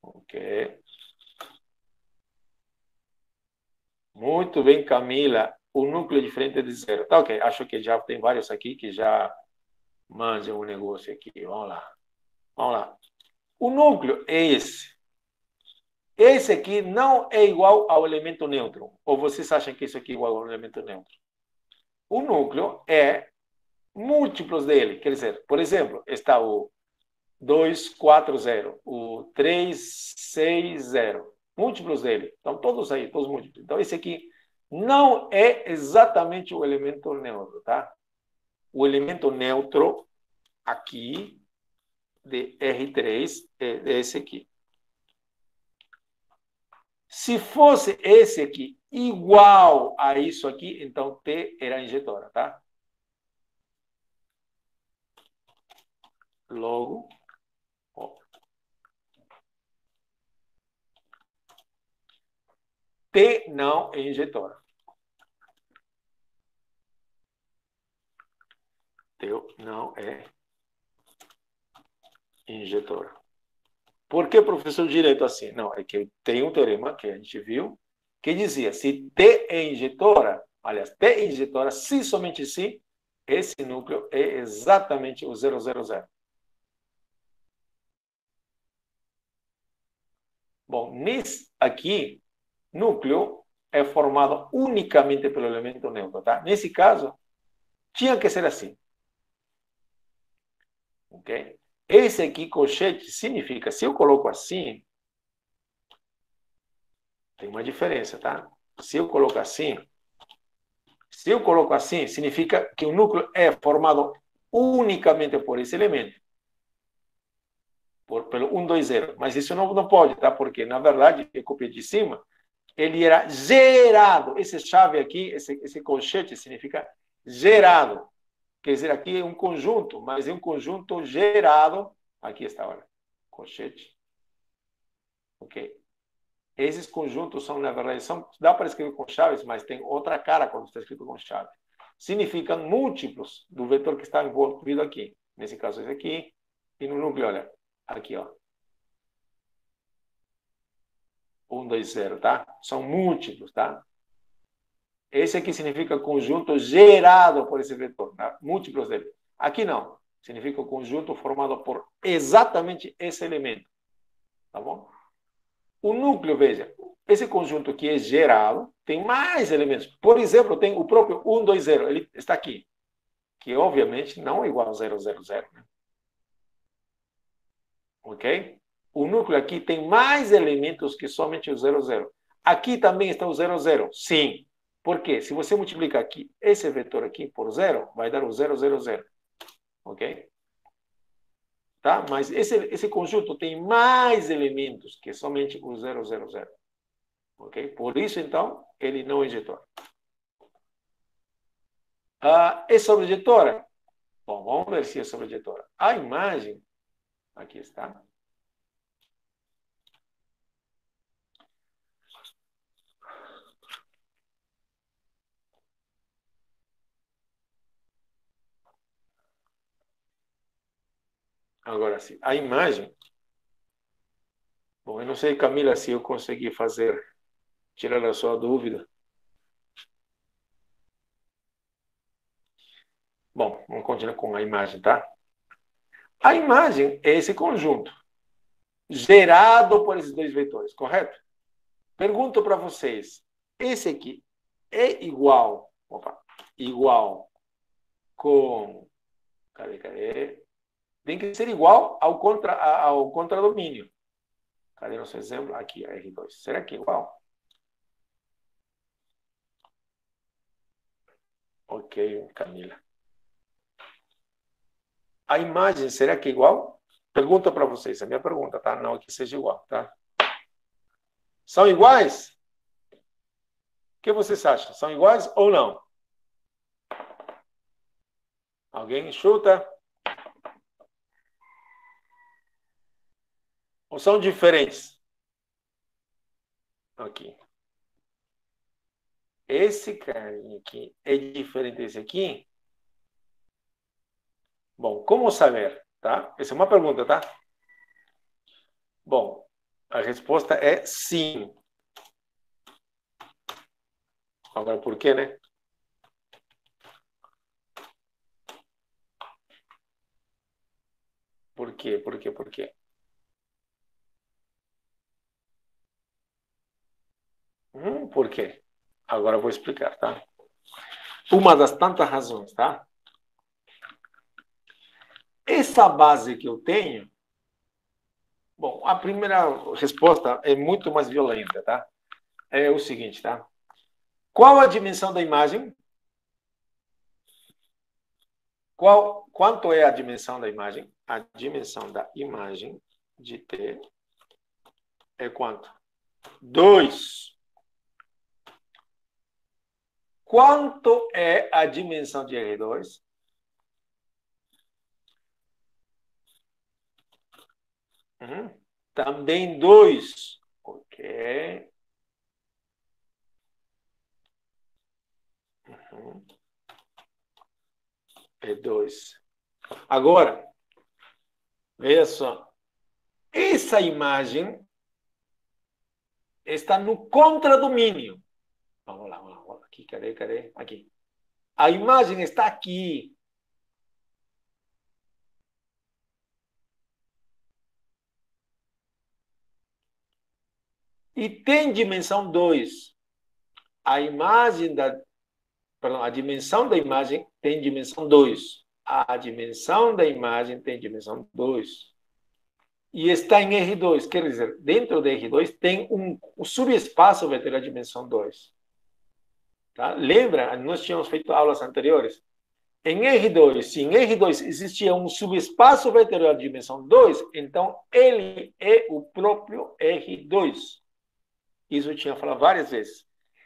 Ok. Muito bem, Camila. O núcleo é diferente de zero. Tá, ok. Acho que já tem vários aqui que já manjam o negócio aqui. Vamos lá. Vamos lá. O núcleo é esse. Esse aqui não é igual ao elemento neutro. Ou vocês acham que isso aqui é igual ao elemento neutro? O núcleo é múltiplos dele. Quer dizer, por exemplo, está o 240, o 360. Múltiplos dele. Estão todos aí, todos múltiplos. Então, esse aqui não é exatamente o elemento neutro, tá? O elemento neutro aqui de R3 é esse aqui. Se fosse esse aqui igual a isso aqui, então T era injetora, tá? Logo, ó, T não é injetora. T não é injetora. Por que, professor, direito assim? Não, é que tem um teorema que a gente viu que dizia, se T é injetora, aliás, T é injetora, se somente se, esse núcleo é exatamente o 000. Bom, nesse aqui, núcleo é formado unicamente pelo elemento neutro, tá? Nesse caso, tinha que ser assim. Ok? Esse aqui, colchete, significa, se eu coloco assim, tem uma diferença, tá? Se eu coloco assim, significa que o núcleo é formado unicamente por esse elemento. Pelo 1, 2, 0. Mas isso não pode, tá? Porque, na verdade, eu copiei de cima, ele era gerado. Esse chave aqui, esse colchete, significa gerado. Quer dizer, aqui é um conjunto, mas é um conjunto gerado. Aqui está, olha. Colchete. Ok. Esses conjuntos são, na verdade, dá para escrever com chaves, mas tem outra cara quando está escrito com chave. Significam múltiplos do vetor que está envolvido aqui. Nesse caso, esse aqui. E no núcleo, olha. Aqui, ó. 1, 2, 0, tá? São múltiplos, tá? Esse aqui significa conjunto gerado por esse vetor, tá? Múltiplos dele. Aqui não. Significa conjunto formado por exatamente esse elemento. Tá bom? O núcleo, veja, esse conjunto que é gerado tem mais elementos. Por exemplo, tem o próprio 1, 2, 0. Ele está aqui. Que, obviamente, não é igual a 0, 0, 0. Né? Ok? O núcleo aqui tem mais elementos que somente o 0, 0. Aqui também está o 0, 0. Sim. Por quê? Se você multiplicar aqui esse vetor aqui por 0, vai dar o 0, 0, 0. Ok? Tá? Mas esse conjunto tem mais elementos que somente o 0, 0, 0. Ok? Por isso, então, ele não é injetor. É sobrejetora? Bom, vamos ver se é sobrejetora. A imagem, aqui está. Agora sim, a imagem. Bom, eu não sei, Camila, se eu consegui fazer, tirar a sua dúvida. Bom, vamos continuar com a imagem, tá? A imagem é esse conjunto gerado por esses dois vetores, correto? Pergunto para vocês, esse aqui é igual, igual com, cadê? Tem que ser igual ao contradomínio. Cadê nosso exemplo? Aqui, R2. Será que é igual? Ok, Camila. A imagem, será que é igual? Pergunta para vocês, é a minha pergunta, tá? Não que seja igual, tá? São iguais? O que vocês acham? São iguais ou não? Alguém chuta? Ou são diferentes? Aqui. Esse carinha aqui é diferente desse aqui? Bom, como saber? Tá? Essa é uma pergunta, tá? Bom, a resposta é sim. Agora, por quê, né? Por quê? Por quê? Por quê? Por quê? Agora eu vou explicar, tá? Uma das tantas razões, tá? Essa base que eu tenho, bom, a primeira resposta é muito mais violenta, tá? É o seguinte, tá? Qual a dimensão da imagem? Quanto é a dimensão da imagem? A dimensão da imagem de T é quanto? 2. Quanto é a dimensão de R2? Também 2. Ok. É 2. Agora, veja só. Essa imagem está no contradomínio. Vamos lá. Aqui, cadê? Aqui. A imagem está aqui. E tem dimensão 2. A dimensão da imagem tem dimensão 2. A dimensão da imagem tem dimensão 2. E está em R2, quer dizer, dentro de R2 tem um subespaço vetorial de dimensão 2. Tá? Lembra? Nós tínhamos feito aulas anteriores. Em R2, se em R2 existia um subespaço vetorial de dimensão 2, então ele é o próprio R2. Isso eu tinha falado várias vezes.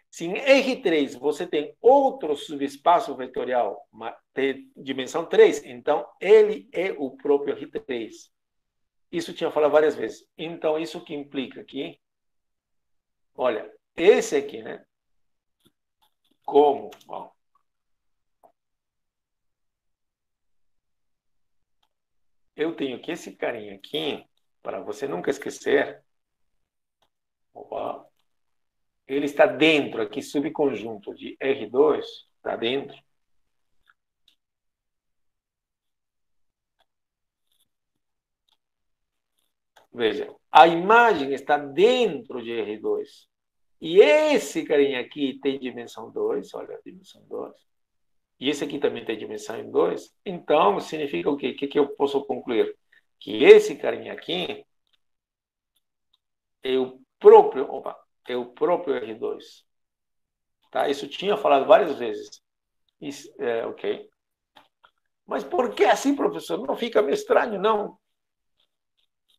Se em R3 você tem outro subespaço vetorial de dimensão 3, então ele é o próprio R3. Isso eu tinha falado várias vezes. Então, isso que implica aqui, olha, esse aqui, né? Como? Bom, eu tenho que esse carinha aqui, para você nunca esquecer, ele está dentro, aqui, subconjunto de R2, está dentro. Veja, a imagem está dentro de R2. E esse carinha aqui tem dimensão 2, olha a dimensão 2. E esse aqui também tem dimensão em 2. Então, significa o quê? O que eu posso concluir? Que esse carinha aqui é o próprio R2. Tá? Isso tinha falado várias vezes. Isso, ok. Mas por que assim, professor? Não fica meio estranho, não?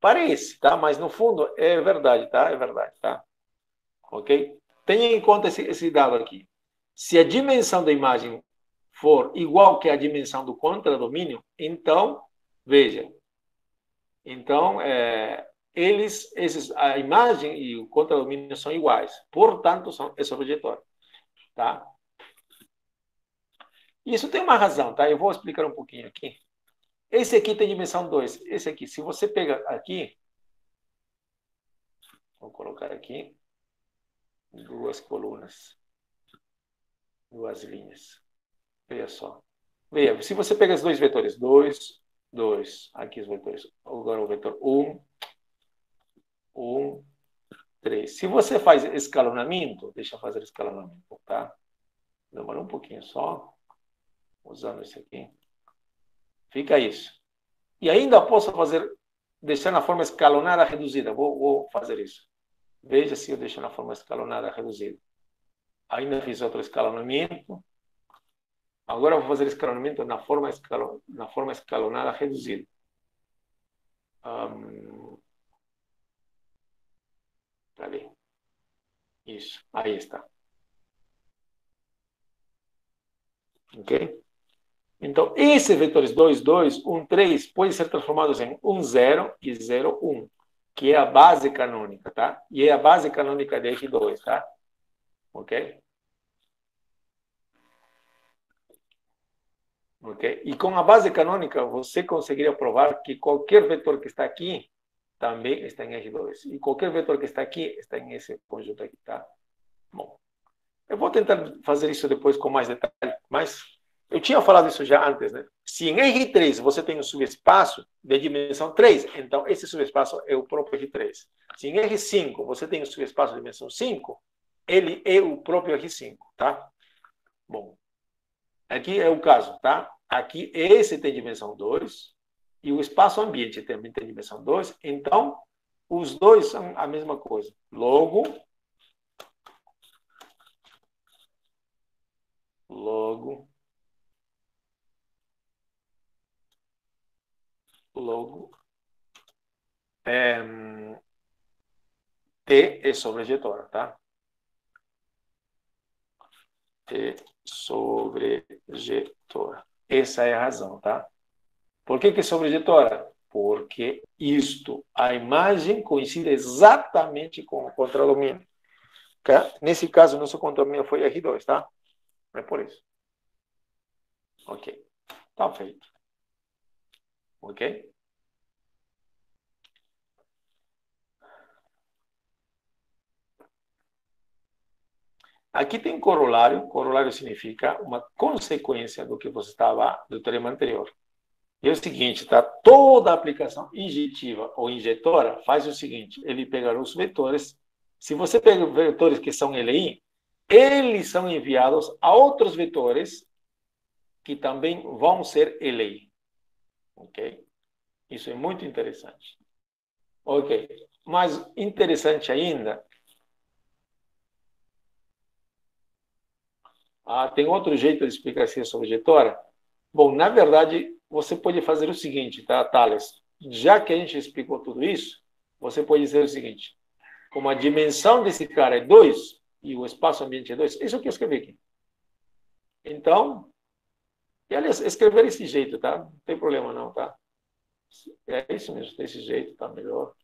Parece, tá? Mas no fundo é verdade, tá? É verdade, tá? Ok? Tenha em conta esse dado aqui. Se a dimensão da imagem for igual que a dimensão do contradomínio, então, veja, então, a imagem e o contradomínio são iguais, portanto, é sobrejetória, tá? Isso tem uma razão, tá? Eu vou explicar um pouquinho aqui. Esse aqui tem dimensão 2. Esse aqui, se você pega aqui, vou colocar aqui, duas colunas, duas linhas. Veja só. Veja, se você pega os dois vetores, 2, 2, aqui os vetores, agora o vetor 1, 1, 3. Se você faz escalonamento, deixa eu fazer escalonamento, tá? Demora um pouquinho só, usando esse aqui. Fica isso. E ainda posso deixar na forma escalonada reduzida. Vou fazer isso. Veja se eu deixo na forma escalonada reduzida. Ainda fiz outro escalonamento. Agora vou fazer escalonamento na forma escalonada reduzida. Cadê? Isso. Aí está. Ok? Então, esses vetores 2, 2, 1, 3 podem ser transformados em 1, 0 e 0, 1, que é a base canônica, tá? E é a base canônica de R2, tá? Ok? Ok? E com a base canônica, você conseguiria provar que qualquer vetor que está aqui também está em R2. E qualquer vetor que está aqui está em esse conjunto aqui, tá? Bom, eu vou tentar fazer isso depois com mais detalhe, mas eu tinha falado isso já antes, né? Se em R3 você tem um subespaço de dimensão 3, então esse subespaço é o próprio R3. Se em R5 você tem um subespaço de dimensão 5, ele é o próprio R5, tá? Bom, aqui é o caso, tá? Aqui esse tem dimensão 2 e o espaço ambiente também tem dimensão 2, então os dois são a mesma coisa. Logo, T é sobrejetora, tá? T sobrejetora. Essa é a razão, tá? Por que é sobrejetora? Porque a imagem coincide exatamente com o contradomínio. Tá? Nesse caso, nosso contradomínio foi R2, tá? É por isso. Ok. Tá feito. Ok? Aqui tem corolário. Corolário significa uma consequência do que você estava do teorema anterior. E é o seguinte, tá? Toda aplicação injetiva ou injetora faz o seguinte, ele pegará os vetores. Se você pega vetores que são LI, eles são enviados a outros vetores que também vão ser LI. Ok? Isso é muito interessante. Ok. Mais interessante ainda, tem outro jeito de explicar ciência sobrejetora? Bom, na verdade, você pode fazer o seguinte, tá, Thales? Já que a gente explicou tudo isso, você pode dizer o seguinte, como a dimensão desse cara é 2 e o espaço ambiente é 2, isso que eu escrevi aqui. Então, e aliás, escrever desse jeito, tá? Não tem problema não, tá? É isso mesmo, desse jeito, tá melhor.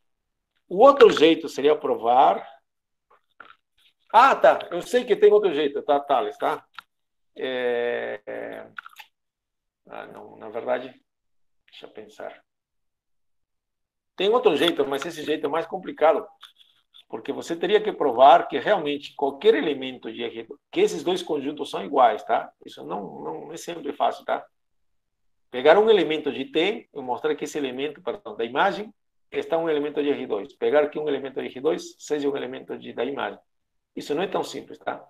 O outro jeito seria provar... tá, eu sei que tem outro jeito, tá, Thales, tá? Não, na verdade, deixa eu pensar. Tem outro jeito, mas esse jeito é mais complicado, porque você teria que provar que realmente qualquer elemento de R, que esses dois conjuntos são iguais, tá? Isso não é sempre fácil, tá? Pegar um elemento de T e mostrar que esse elemento, da imagem, está um elemento de R2. Pegar que um elemento de R2 seja um elemento da imagem. Isso não é tão simples, tá?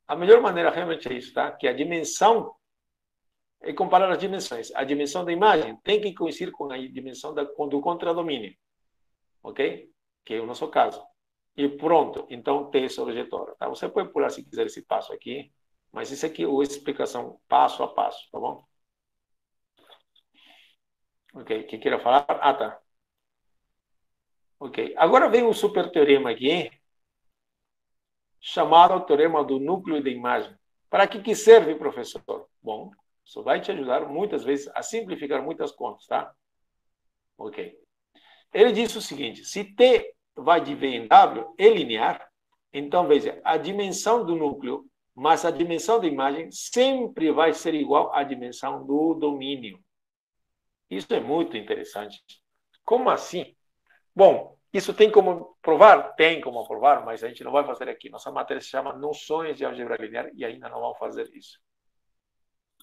A melhor maneira realmente é isso, tá? Que a dimensão é comparar as dimensões. A dimensão da imagem tem que coincidir com a dimensão do contradomínio. Ok? Que é o nosso caso. E pronto. Então, T sobrejetora. Tá? Você pode pular se quiser esse passo aqui, mas isso aqui é a explicação passo a passo, tá bom? Ok. O que queira falar? Tá. Ok. Agora vem um super teorema aqui, chamado teorema do núcleo da imagem. Para que serve, professor? Bom, isso vai te ajudar muitas vezes a simplificar muitas contas, tá? Ok. Ele disse o seguinte, se T vai de V em W, é linear, então, veja, a dimensão do núcleo mais a dimensão da imagem sempre vai ser igual à dimensão do domínio. Isso é muito interessante. Como assim? Bom, isso tem como provar? Tem como provar, mas a gente não vai fazer aqui. Nossa matéria se chama Noções de Álgebra Linear e ainda não vamos fazer isso.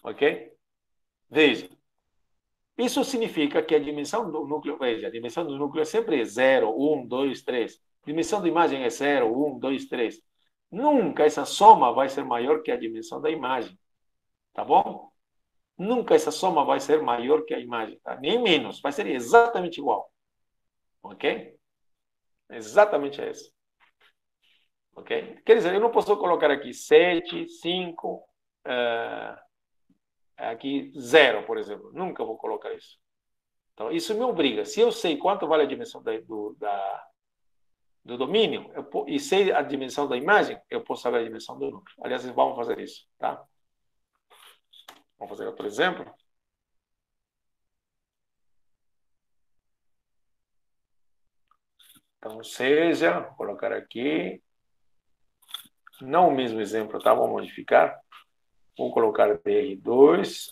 Ok? Veja. Isso significa que a dimensão do núcleo, veja, a dimensão do núcleo é sempre 0, 1, 2, 3. A dimensão da imagem é 0, 1, 2, 3. Nunca essa soma vai ser maior que a dimensão da imagem. Tá bom? Nunca essa soma vai ser maior que a imagem. Tá? Nem menos. Vai ser exatamente igual. Ok? Exatamente essa. Ok? Quer dizer, eu não posso colocar aqui 7, 5, aqui 0, por exemplo. Nunca vou colocar isso. Então, isso me obriga. Se eu sei quanto vale a dimensão do domínio e sei a dimensão da imagem, eu posso saber a dimensão do núcleo. Aliás, vamos fazer isso. Tá? Vamos fazer outro exemplo. Então, seja, vou colocar aqui, não o mesmo exemplo, tá? Vou modificar. Vou colocar de R2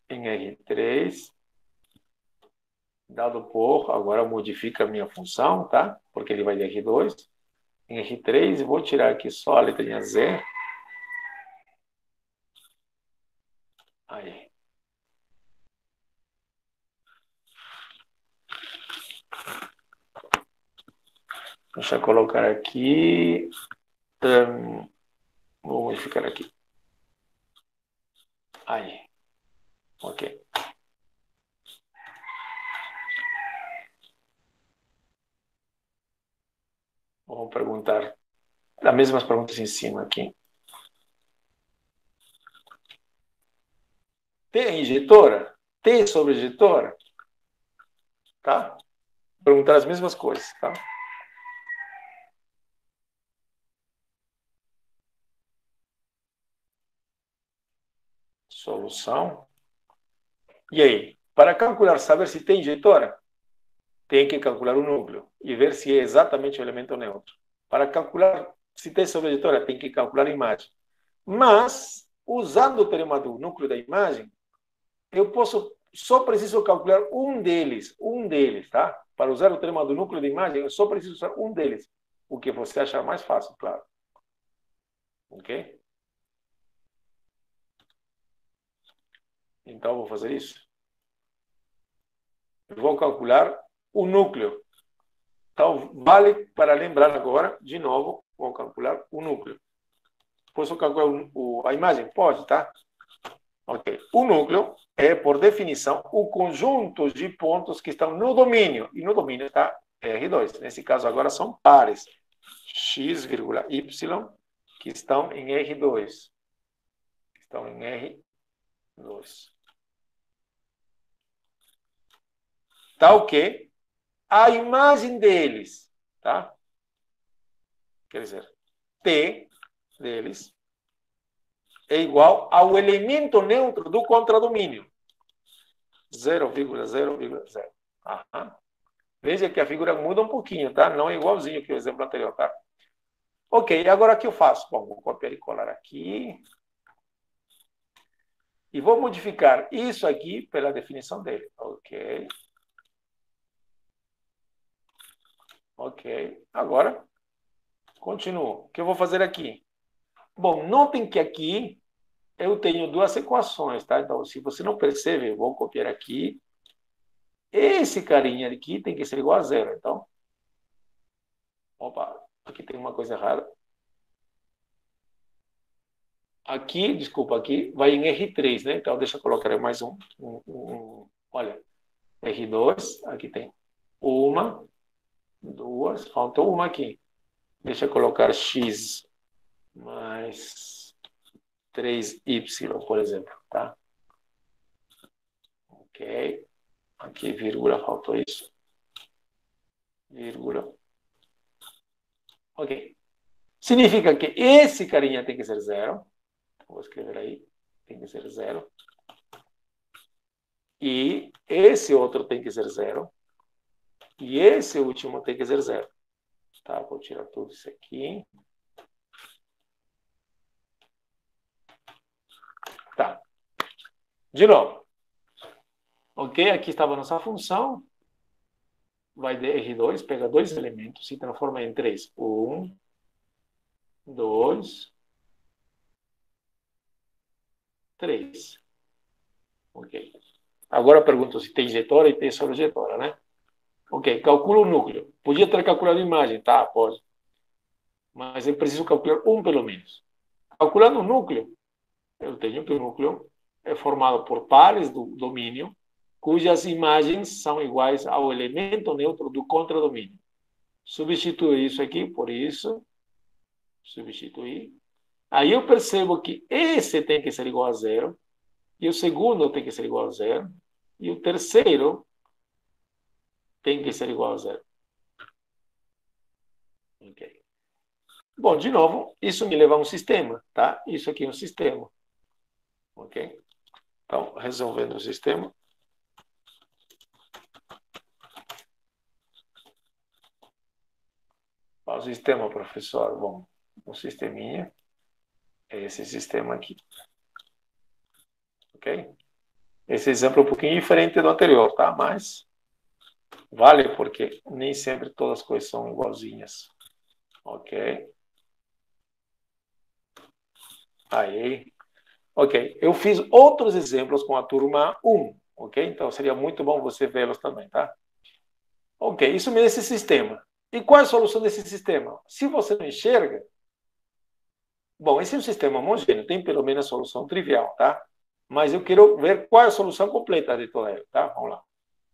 em R3, dado por, agora modifica a minha função, tá? Porque ele vai de R2 em R3, e vou tirar aqui só a letrinha Z. Aí. Deixa eu colocar aqui. Vou modificar aqui. Aí. Ok. Vamos perguntar as mesmas perguntas em cima aqui. T é injetora? T sobre injetora? Tá? Perguntar as mesmas coisas, tá? Solução. E aí? Para calcular, saber se tem injetora, tem que calcular o núcleo e ver se é exatamente o elemento neutro. Para calcular se tem sobre-injetora, tem que calcular a imagem. Mas, usando o teorema do núcleo da imagem, eu só preciso calcular um deles, tá? Para usar o teorema do núcleo da imagem, eu só preciso usar um deles. O que você achar mais fácil, claro. Ok? Então, vou fazer isso. Eu vou calcular o núcleo. Então, vale para lembrar agora, de novo, vou calcular o núcleo. Posso calcular a imagem? Pode, tá? Ok. O núcleo é, por definição, o conjunto de pontos que estão no domínio. E no domínio está R2. Nesse caso, agora são pares. X, Y, que estão em R2. Estão em R2. Tal que a imagem deles, tá? Quer dizer, T deles é igual ao elemento neutro do contradomínio. 0,0,0. Veja que a figura muda um pouquinho, tá? Não é igualzinho que o exemplo anterior, tá? Ok, agora o que eu faço? Bom, vou copiar e colar aqui. E vou modificar isso aqui pela definição dele. Ok. Ok. Agora, continuo. O que eu vou fazer aqui? Bom, notem que aqui eu tenho duas equações, tá? Então, se você não percebe, eu vou copiar aqui. Esse carinha aqui tem que ser igual a zero. Então, opa, aqui tem uma coisa errada. Aqui, desculpa, aqui vai em R3, né? Então, deixa eu colocar mais olha, R2, aqui tem uma, duas, faltou uma aqui. Deixa eu colocar X mais 3Y, por exemplo, tá? Ok. Aqui, vírgula, faltou isso. Vírgula. Ok. Significa que esse carinha tem que ser zero. Vou escrever aí. tem que ser 0. E esse outro tem que ser 0. E esse último tem que ser 0. Tá? Vou tirar tudo isso aqui. Tá. De novo. Ok? Aqui estava a nossa função. Vai de R2, pega dois elementos, se transforma em 3. 1, 2, 3. Ok. Agora eu pergunto se tem injetora e tem sorojetora, né? Ok, calcula o núcleo. Podia ter calculado a imagem, tá? Pode. Mas eu preciso calcular um pelo menos. Calculando o núcleo, eu tenho que o núcleo é formado por pares do domínio, cujas imagens são iguais ao elemento neutro do contradomínio. Substituir isso aqui por isso. Substituir. Aí eu percebo que esse tem que ser igual a 0, e o segundo tem que ser igual a 0, e o terceiro tem que ser igual a 0. Ok. Bom, de novo, isso me leva a um sistema, tá? Isso aqui é um sistema. Ok? Então, resolvendo o sistema. Qual o sistema, professor? Bom, o sisteminha é esse sistema aqui. Ok? Esse exemplo é um pouquinho diferente do anterior, tá? Mas vale porque nem sempre todas as coisas são igualzinhas. Ok? Aí. Ok. Eu fiz outros exemplos com a turma 1. Ok? Então seria muito bom você vê-los também, tá? Ok. Isso mesmo, esse sistema. E qual é a solução desse sistema? Se você não enxerga, bom, esse é um sistema homogêneo, tem pelo menos a solução trivial, tá? Mas eu quero ver qual é a solução completa de toda ela, tá? Vamos lá.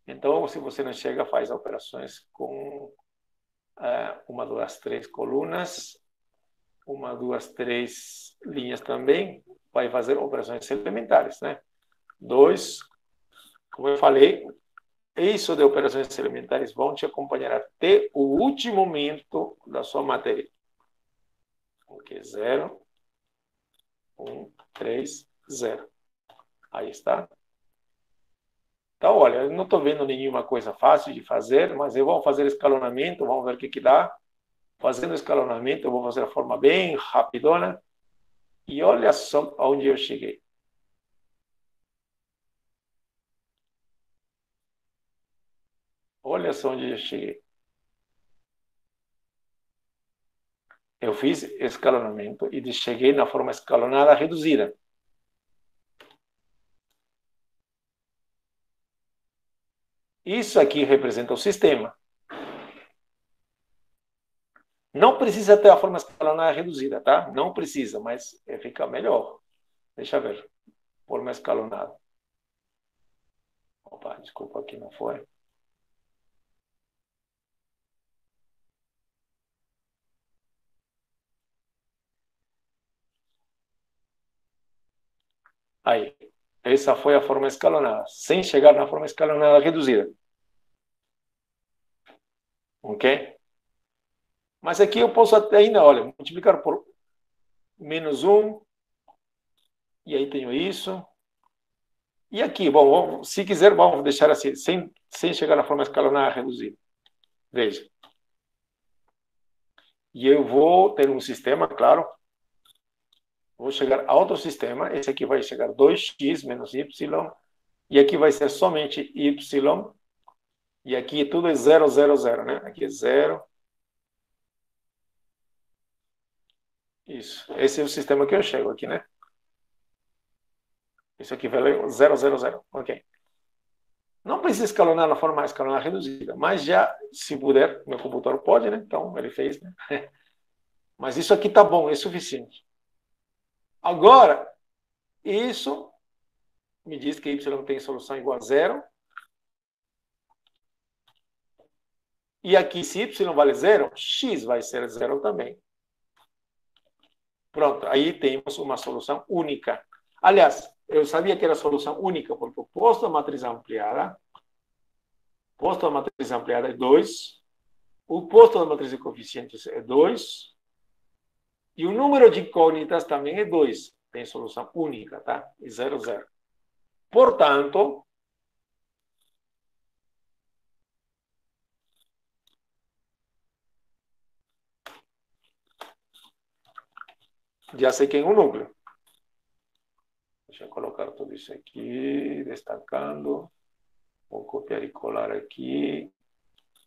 Então, se você não enxerga, faz operações com uma, duas, três colunas, uma, duas, três linhas também, vai fazer operações elementares, né? 2, como eu falei, isso de operações elementares vão te acompanhar até o último momento da sua matéria. Ok, 0, 1, 3, 0. Aí está. Então, olha, eu não estou vendo nenhuma coisa fácil de fazer, mas eu vou fazer escalonamento, vamos ver o que dá. Fazendo escalonamento, eu vou fazer a forma bem rapidona. E olha só aonde eu cheguei. Olha só onde eu cheguei. Eu fiz escalonamento e cheguei na forma escalonada reduzida. Isso aqui representa o sistema. Não precisa ter a forma escalonada reduzida, tá? Não precisa, mas fica melhor. Deixa eu ver. Forma escalonada. Opa, desculpa, aqui não foi. Aí, essa foi a forma escalonada, sem chegar na forma escalonada reduzida. Ok? Mas aqui eu posso ainda, olha, multiplicar por menos 1, e aí tenho isso. E aqui, bom, se quiser, vamos deixar assim, sem chegar na forma escalonada reduzida. Veja. E eu vou ter um sistema, claro. Vou chegar a outro sistema. Esse aqui vai chegar 2x menos y. E aqui vai ser somente y. E aqui tudo é 0, 0, 0, né? Aqui é 0. Isso. Esse é o sistema que eu chego aqui, né? Isso aqui vale 0, 0, 0. Ok. Não precisa escalonar na forma escalonada reduzida, mas já, se puder, meu computador pode, né? Então, ele fez, né? Mas isso aqui tá bom, é suficiente. Agora, isso me diz que y tem solução igual a 0. E aqui, se y vale 0, x vai ser 0 também. Pronto, aí temos uma solução única. Aliás, eu sabia que era solução única, porque o posto da matriz ampliada é 2, o posto da matriz de coeficientes é 2, e o número de incógnitas também é 2. Tem solução única, tá? E 0, 0. Portanto, já sei quem é o núcleo. Deixa eu colocar tudo isso aqui, destacando. Vou copiar e colar aqui.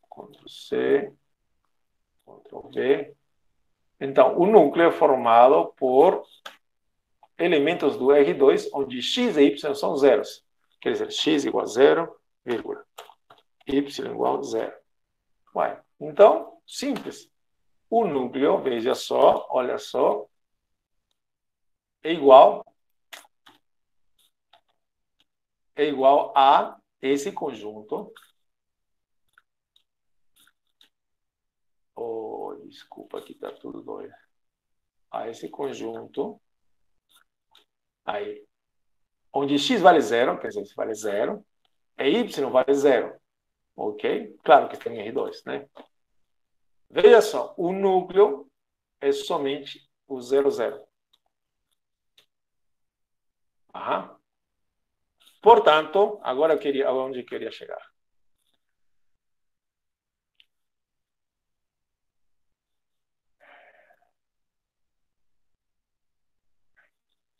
Ctrl C, Ctrl V. Então, o núcleo é formado por elementos do R2, onde x e y são zeros. Quer dizer, x igual a 0, vírgula. Y igual a 0. Ué, então, simples. O núcleo, veja só, olha só, é igual a esse conjunto. Oh, desculpa, aqui está tudo doido. A esse conjunto. Aí, onde x vale 0, quer dizer, x vale 0, e y vale 0. Ok? Claro que tem R2, né? Veja só, o núcleo é somente o 0, 0. Aham. Portanto, agora eu queria, onde eu queria chegar?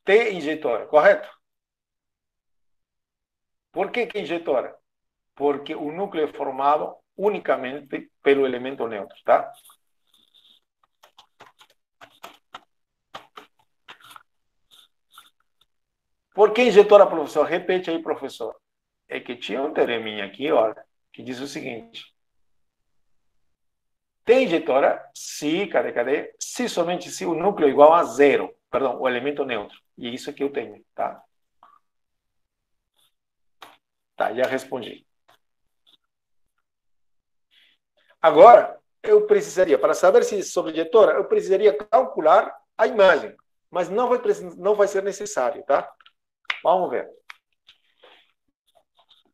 T injetora, correto? Por que injetora? Porque o núcleo é formado unicamente pelo elemento neutro, tá? Por que injetora, professor? Repete aí, professor. É que tinha um tereminha aqui, olha, que diz o seguinte. T injetora, se, cadê? Se somente se o núcleo é igual a 0, perdão, o elemento neutro. E é isso que eu tenho, tá? Tá, já respondi. Agora, eu precisaria, para saber se sobre injetora, eu precisaria calcular a imagem. Mas não vai ser necessário, tá? Vamos ver.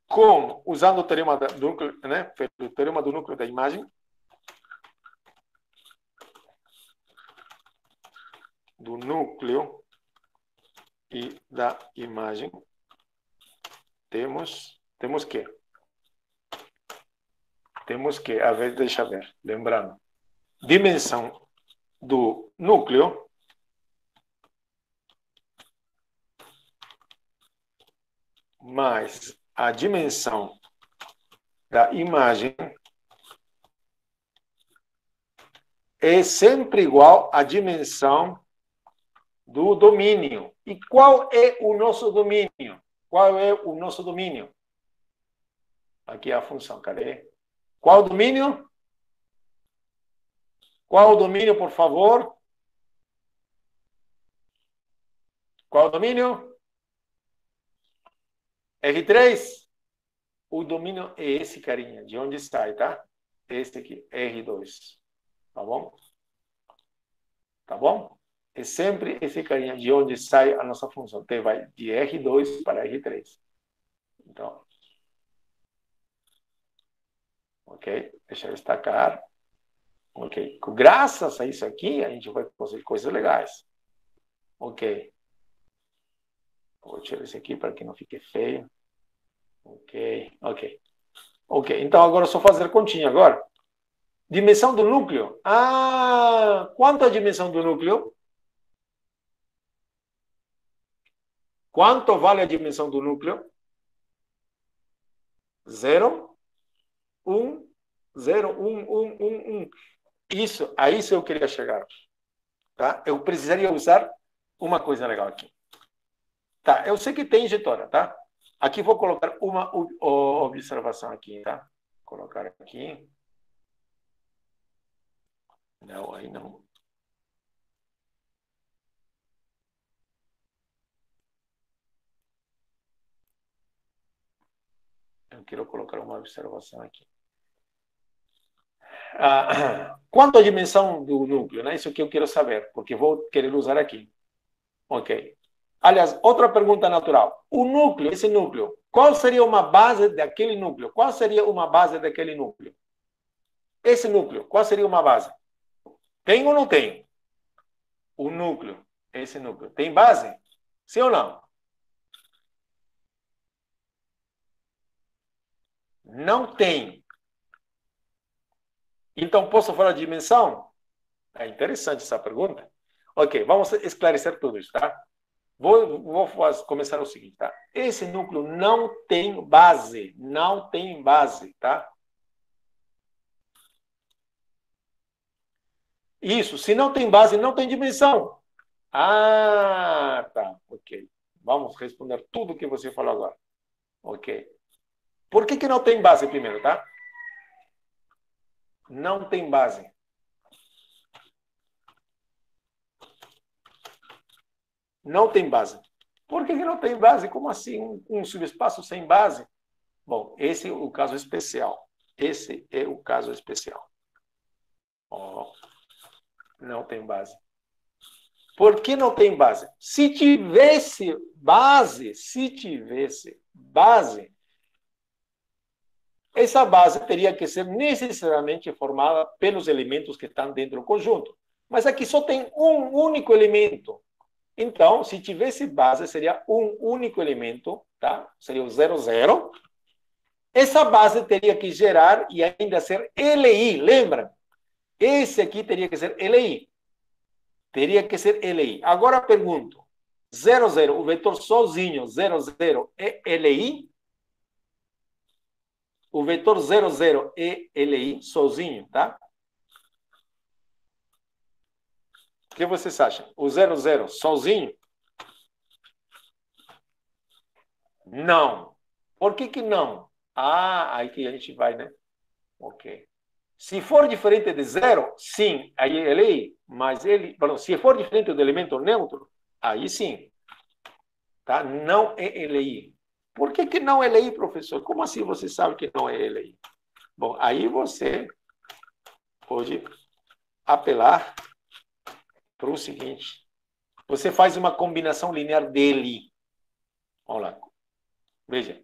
Como, usando o teorema do núcleo, né? O teorema do núcleo da imagem. Do núcleo e da imagem. Temos que, a ver, deixa eu ver, lembrando, dimensão do núcleo mais a dimensão da imagem é sempre igual à dimensão do domínio. E qual é o nosso domínio? Qual é o nosso domínio? Aqui é a função, cadê? Qual o domínio? Qual o domínio, por favor? Qual o domínio? R3? O domínio é esse, carinha, de onde sai, tá? Esse aqui, R2. Tá bom? Tá bom? É sempre esse carinha de onde sai a nossa função. T vai de R2 para R3. Então, ok? Deixa eu destacar. Ok. Graças a isso aqui, a gente vai fazer coisas legais. Ok. Vou tirar isso aqui para que não fique feio. Ok. Ok. Ok. Então, agora é só fazer continha agora. Dimensão do núcleo. Ah, quanto é a dimensão do núcleo? Quanto vale a dimensão do núcleo? 0, 1, 0, 1, 1. Isso, a isso eu queria chegar. Tá? Eu precisaria usar uma coisa legal aqui. Tá, eu sei que tem injetora, tá? Aqui vou colocar uma observação aqui, tá? Vou colocar aqui. Não, aí não. Eu quero colocar uma observação aqui. Quanto à dimensão do núcleo, né? Isso que eu quero saber, porque vou querer usar aqui. Ok. Aliás, outra pergunta natural. O núcleo, esse núcleo, qual seria uma base daquele núcleo? Qual seria uma base daquele núcleo? Esse núcleo, qual seria uma base? Tem ou não tem? O núcleo, esse núcleo, tem base? Sim ou não? Não tem. Então, posso falar de dimensão? É interessante essa pergunta. Ok, vamos esclarecer tudo isso, tá? Vou começar o seguinte, tá? Esse núcleo não tem base, tá? Isso, se não tem base, não tem dimensão. Ah, tá, ok. Vamos responder tudo o que você falou agora. Ok. Por que não tem base primeiro, tá? Não tem base. Não tem base. Por que não tem base? Como assim um subespaço sem base? Bom, esse é o caso especial. Esse é o caso especial. Oh, não tem base. Por que não tem base? Se tivesse base, essa base teria que ser necessariamente formada pelos elementos que estão dentro do conjunto. Mas aqui só tem um único elemento. Então, se tivesse base, seria um único elemento, tá? Seria o 0, 0. Essa base teria que gerar e ainda ser LI, lembra? Esse aqui teria que ser LI. Teria que ser LI. Agora pergunto, 0, 0, o vetor sozinho, 0, 0, é LI? O vetor 0, 0 é LI sozinho, tá? O que vocês acham? O 0, 0 sozinho? Não. Por que não? Ah, aí que a gente vai, né? Ok. Se for diferente de 0, sim, aí é LI. Mas ele, perdão, se for diferente do elemento neutro, aí sim. Tá? Não é LI. Por que não é LI, professor? Como assim você sabe que não é LI? Bom, aí você pode apelar para o seguinte. Você faz uma combinação linear dele. Vamos lá. Veja.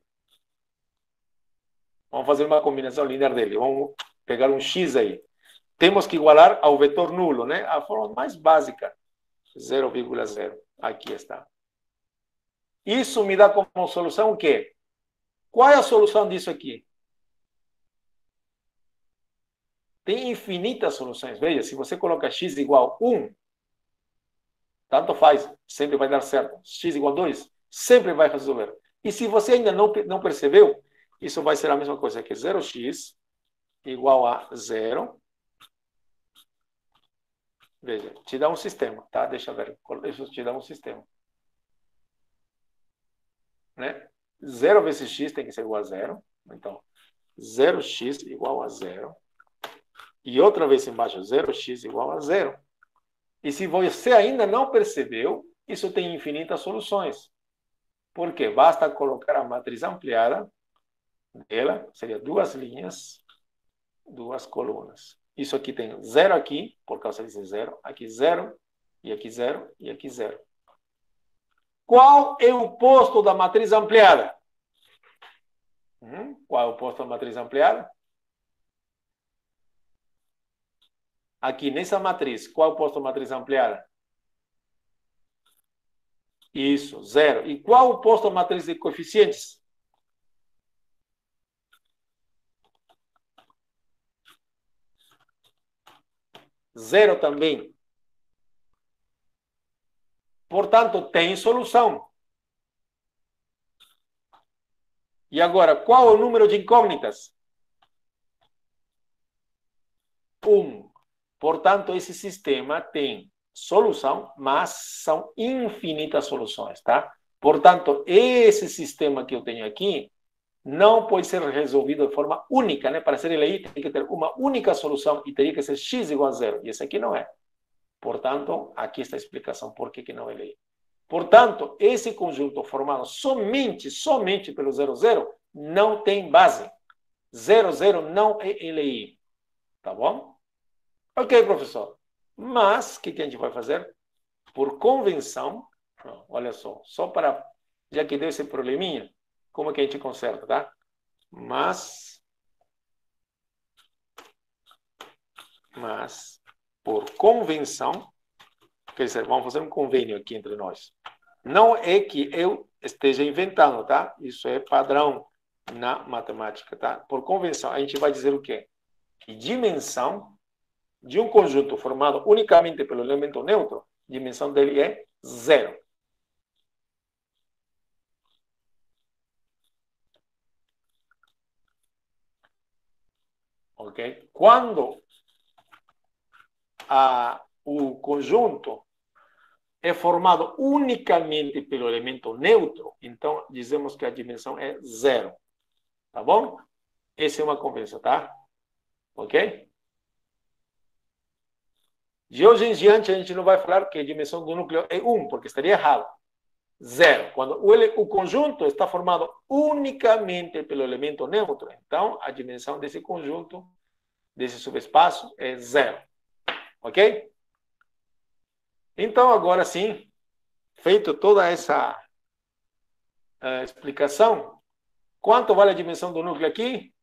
Vamos fazer uma combinação linear dele. Vamos pegar um x aí. Temos que igualar ao vetor nulo, né? A forma mais básica. 0,0. Aqui está. Isso me dá como solução o quê? Qual é a solução disso aqui? Tem infinitas soluções. Veja, se você coloca x igual 1, tanto faz, sempre vai dar certo. X igual 2, sempre vai resolver. E se você ainda não percebeu, isso vai ser a mesma coisa que 0x igual a 0. Veja, te dá um sistema, tá? Deixa eu ver. Isso te dá um sistema. Né? 0 vezes x tem que ser igual a 0. Então, 0x igual a 0. E outra vez embaixo, 0x igual a 0. E se você ainda não percebeu, isso tem infinitas soluções. Por quê? Basta colocar a matriz ampliada dela, seria duas linhas, duas colunas. Isso aqui tem 0 aqui, por causa desse 0, aqui 0, e aqui 0, e aqui 0. Qual é o posto da matriz ampliada? Qual é o posto da matriz ampliada? Aqui, nessa matriz, qual é o posto da matriz ampliada? Isso, 0. E qual o posto da matriz de coeficientes? 0 também. Portanto, tem solução. E agora, qual é o número de incógnitas? 1. Portanto, esse sistema tem solução, mas são infinitas soluções, tá? Portanto, esse sistema que eu tenho aqui não pode ser resolvido de forma única, né? Para ser LI, tem que ter uma única solução e teria que ser x igual a 0. E esse aqui não é. Portanto, aqui está a explicação por que não é LI. Portanto, esse conjunto formado somente pelo 0, 0 não tem base. 0, 0 não é LI. Tá bom? Ok, professor. Mas, o que a gente vai fazer? Por convenção, olha só para, já que deu esse probleminha, como que a gente conserta, tá? Mas, por convenção, quer dizer, vamos fazer um convênio aqui entre nós. Não é que eu esteja inventando, tá? Isso é padrão na matemática, tá? Por convenção, a gente vai dizer o quê? Que dimensão de um conjunto formado unicamente pelo elemento neutro, dimensão dele é zero. Ok? Quando o conjunto é formado unicamente pelo elemento neutro, então dizemos que a dimensão é zero. Tá bom? Essa é uma convenção, tá? Ok? De hoje em diante, a gente não vai falar que a dimensão do núcleo é 1, porque estaria errado. Zero. Quando o conjunto está formado unicamente pelo elemento neutro, então a dimensão desse conjunto, desse subespaço, é zero. Ok? Então, agora sim, feito toda essa explicação, quanto vale a dimensão do núcleo aqui?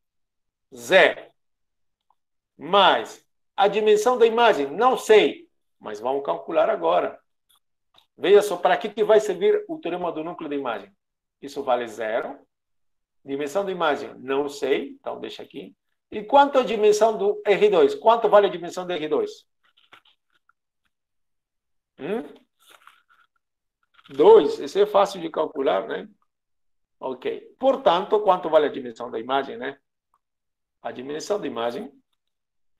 Zero. Mas a dimensão da imagem, não sei, mas vamos calcular agora. Veja só, para que vai servir o teorema do núcleo da imagem? Isso vale zero. Dimensão da imagem, não sei, então deixa aqui. E quanto a dimensão do R2? Quanto vale a dimensão do R2? 2. Isso é fácil de calcular, né? Ok. Portanto, quanto vale a dimensão da imagem, né? A dimensão da imagem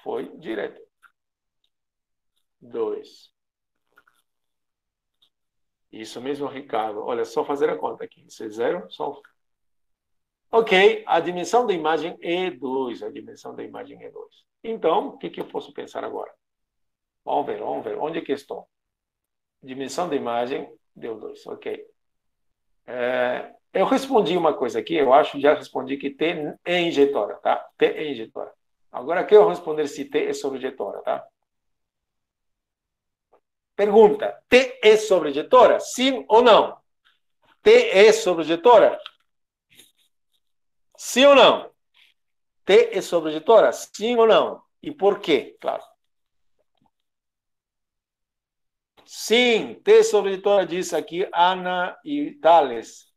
foi direto. 2. Isso mesmo, Ricardo. Olha, só fazer a conta aqui. Isso é zero, só. Ok, a dimensão da imagem é 2. A dimensão da imagem é 2. Então, o que eu posso pensar agora? Vamos ver. Onde é que estou? Dimensão da imagem deu 2. Ok. Eu respondi uma coisa aqui, eu acho que já respondi que T é injetora, tá? T é injetora. Agora, aqui eu vou responder se T é sobrejetora, tá? Pergunta, T é sobrejetora? Sim ou não? T é sobrejetora? Sim ou não? T é sobrejetora? Sim ou não? E por quê? Claro. Sim, T é sobrejetora, diz aqui Ana e Thales.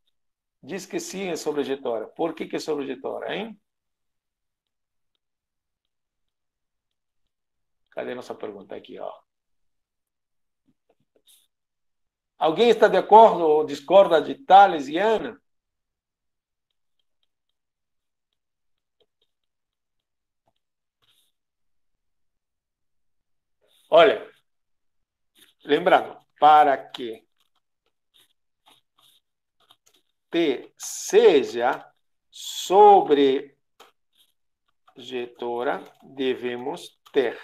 Diz que sim é sobrejetora. Por que é sobrejetora, hein? Cadê a nossa pergunta? Aqui, ó. Alguém está de acordo ou discorda de Thales e Ana? Olha, lembrando, para que T seja sobrejetora, devemos ter.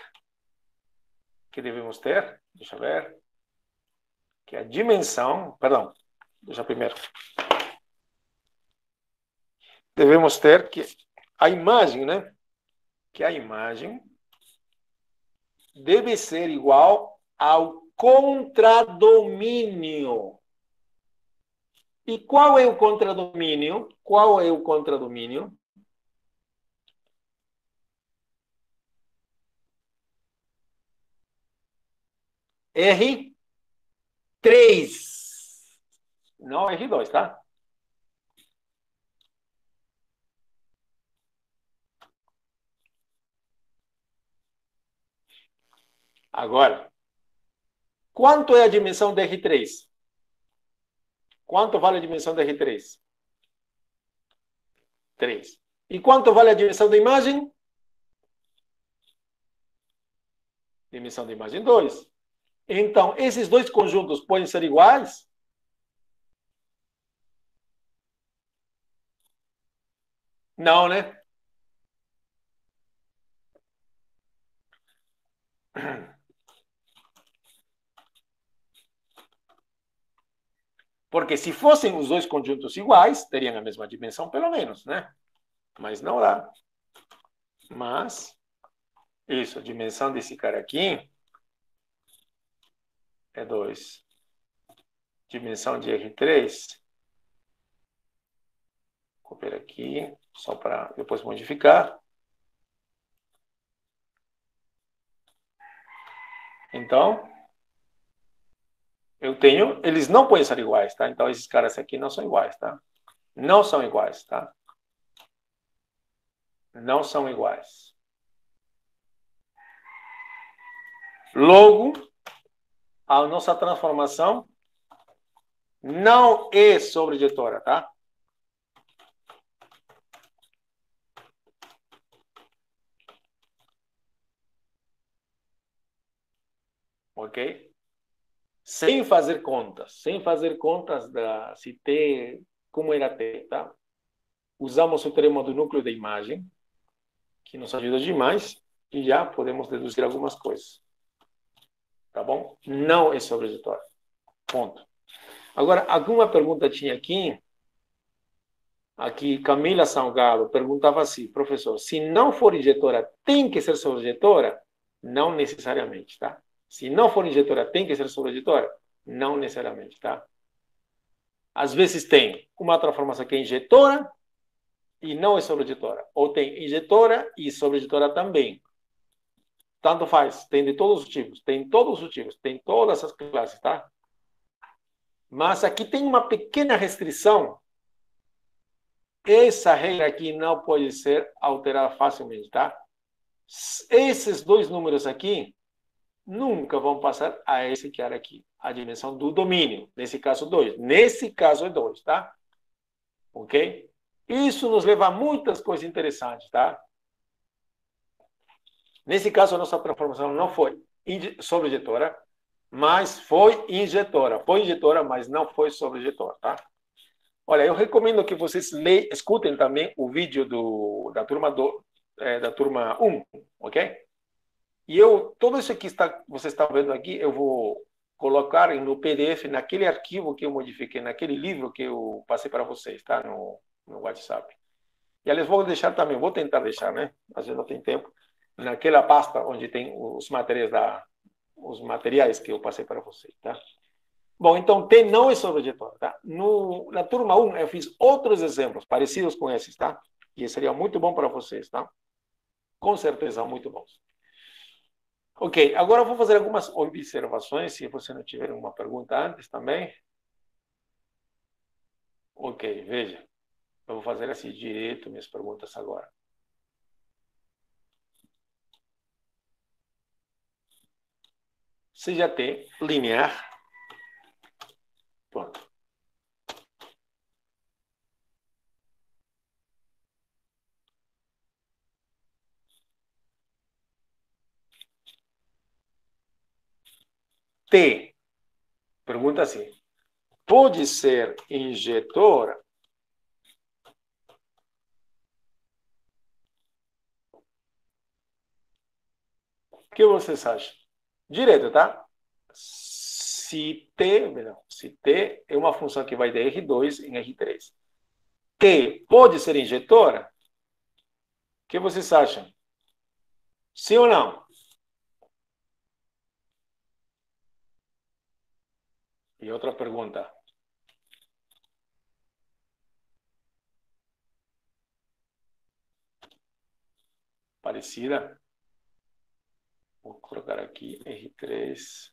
O que devemos ter? Deixa eu ver. Que a dimensão, perdão, deixa primeiro. Devemos ter que a imagem, né? Que a imagem deve ser igual ao contradomínio. E qual é o contradomínio? Qual é o contradomínio? R3. Não R2, tá? Agora, quanto é a dimensão de R3? Quanto vale a dimensão de R3? 3. E quanto vale a dimensão da imagem? Dimensão da imagem 2. Então, esses dois conjuntos podem ser iguais? Não, né? Porque se fossem os dois conjuntos iguais, teriam a mesma dimensão, pelo menos, né? Mas não dá. Mas, isso, a dimensão desse cara aqui é 2. Dimensão de R3. Vou copiar aqui, só para depois modificar. Então, eles não podem ser iguais, tá? Então, esses caras aqui não são iguais, tá? Não são iguais, tá? Não são iguais. Logo, a nossa transformação não é sobreditora, tá? Ok? Sem fazer contas da se T, como era T, tá? Usamos o teorema do núcleo da imagem, que nos ajuda demais, e já podemos deduzir algumas coisas. Tá bom? Não é sobreditora. Ponto. Agora, alguma pergunta tinha aqui? Aqui, Camila Salgado perguntava assim, professor, se não for injetora, tem que ser sobreditora? Não necessariamente, tá? Se não for injetora, tem que ser sobreditora? Não necessariamente, tá? Às vezes tem uma transformação que é injetora e não é sobreditora. Ou tem injetora e sobreditora também. Tanto faz, tem de todos os tipos, tem todos os tipos, tem todas as classes, tá? Mas aqui tem uma pequena restrição. Essa regra aqui não pode ser alterada facilmente, tá? Esses dois números aqui nunca vão passar a esse cara aqui, a dimensão do domínio. Nesse caso, 2. Nesse caso, é 2, tá? Ok? Isso nos leva a muitas coisas interessantes, tá? Nesse caso, a nossa transformação não foi sobreditora, mas foi injetora. Foi injetora, mas não foi sobreditora, tá? Olha, eu recomendo que vocês escutem também o vídeo da turma 1, ok? E todo isso que você está vendo aqui, eu vou colocar no PDF, naquele arquivo que eu modifiquei, naquele livro que eu passei para vocês, tá? No WhatsApp. E aliás, vou deixar também, vou tentar deixar, né? Às vezes não tem tempo. Naquela pasta onde tem os materiais que eu passei para vocês, tá? Bom, então, T não é sobreditora, tá? Na turma 1, eu fiz outros exemplos parecidos com esses, tá? E seria muito bom para vocês, tá? Com certeza, muito bons. Ok, agora eu vou fazer algumas observações, se você não tiver uma pergunta antes também. Ok, veja. Eu vou fazer assim direito minhas perguntas agora. Seja T linear. Pronto. T, pergunta assim, pode ser injetora? O que vocês acham? Direto, tá? Se T é uma função que vai de R2 em R3. T pode ser injetora? O que vocês acham? Sim ou não? E outra pergunta. Parecida? Vou colocar aqui R3.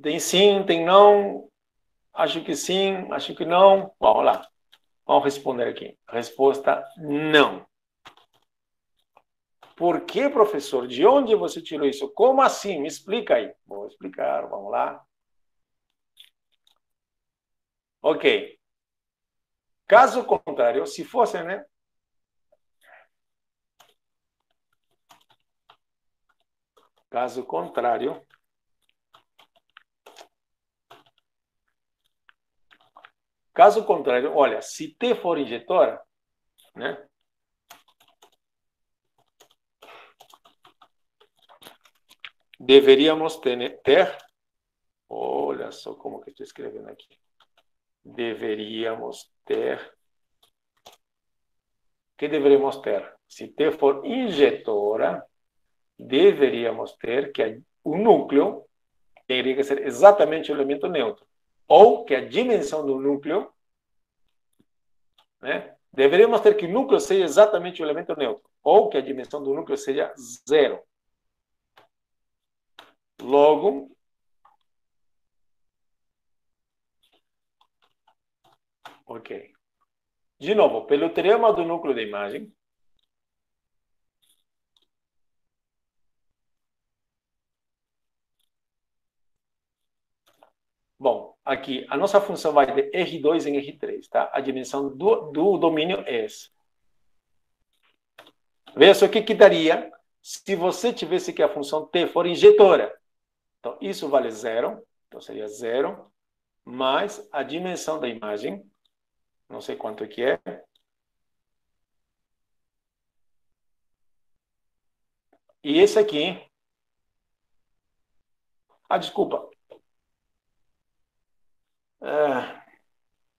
Tem sim, tem não. Acho que sim, acho que não. Vamos lá. Vamos responder aqui. Resposta: não. Por que, professor? De onde você tirou isso? Como assim? Me explica aí. Vou explicar, vamos lá. Ok. Caso contrário, se fosse, né? Caso contrário, olha, se T for injetora, né? Deveríamos ter, olha só como que estou escrevendo aqui. Deveríamos ter. O que deveríamos ter? Se T for injetora, deveríamos ter que o núcleo teria que ser exatamente o elemento neutro. Ou que a dimensão do núcleo, né, deveríamos ter que o núcleo seja exatamente o elemento neutro, ou que a dimensão do núcleo seja 0. Logo, ok. De novo, pelo teorema do núcleo da imagem, bom, aqui a nossa função vai de R2 em R3, tá? A dimensão do domínio é essa. Veja só o que daria se você tivesse que a função t for injetora. Então, isso vale 0, então seria 0, mais a dimensão da imagem, não sei quanto que é, e esse aqui, desculpa,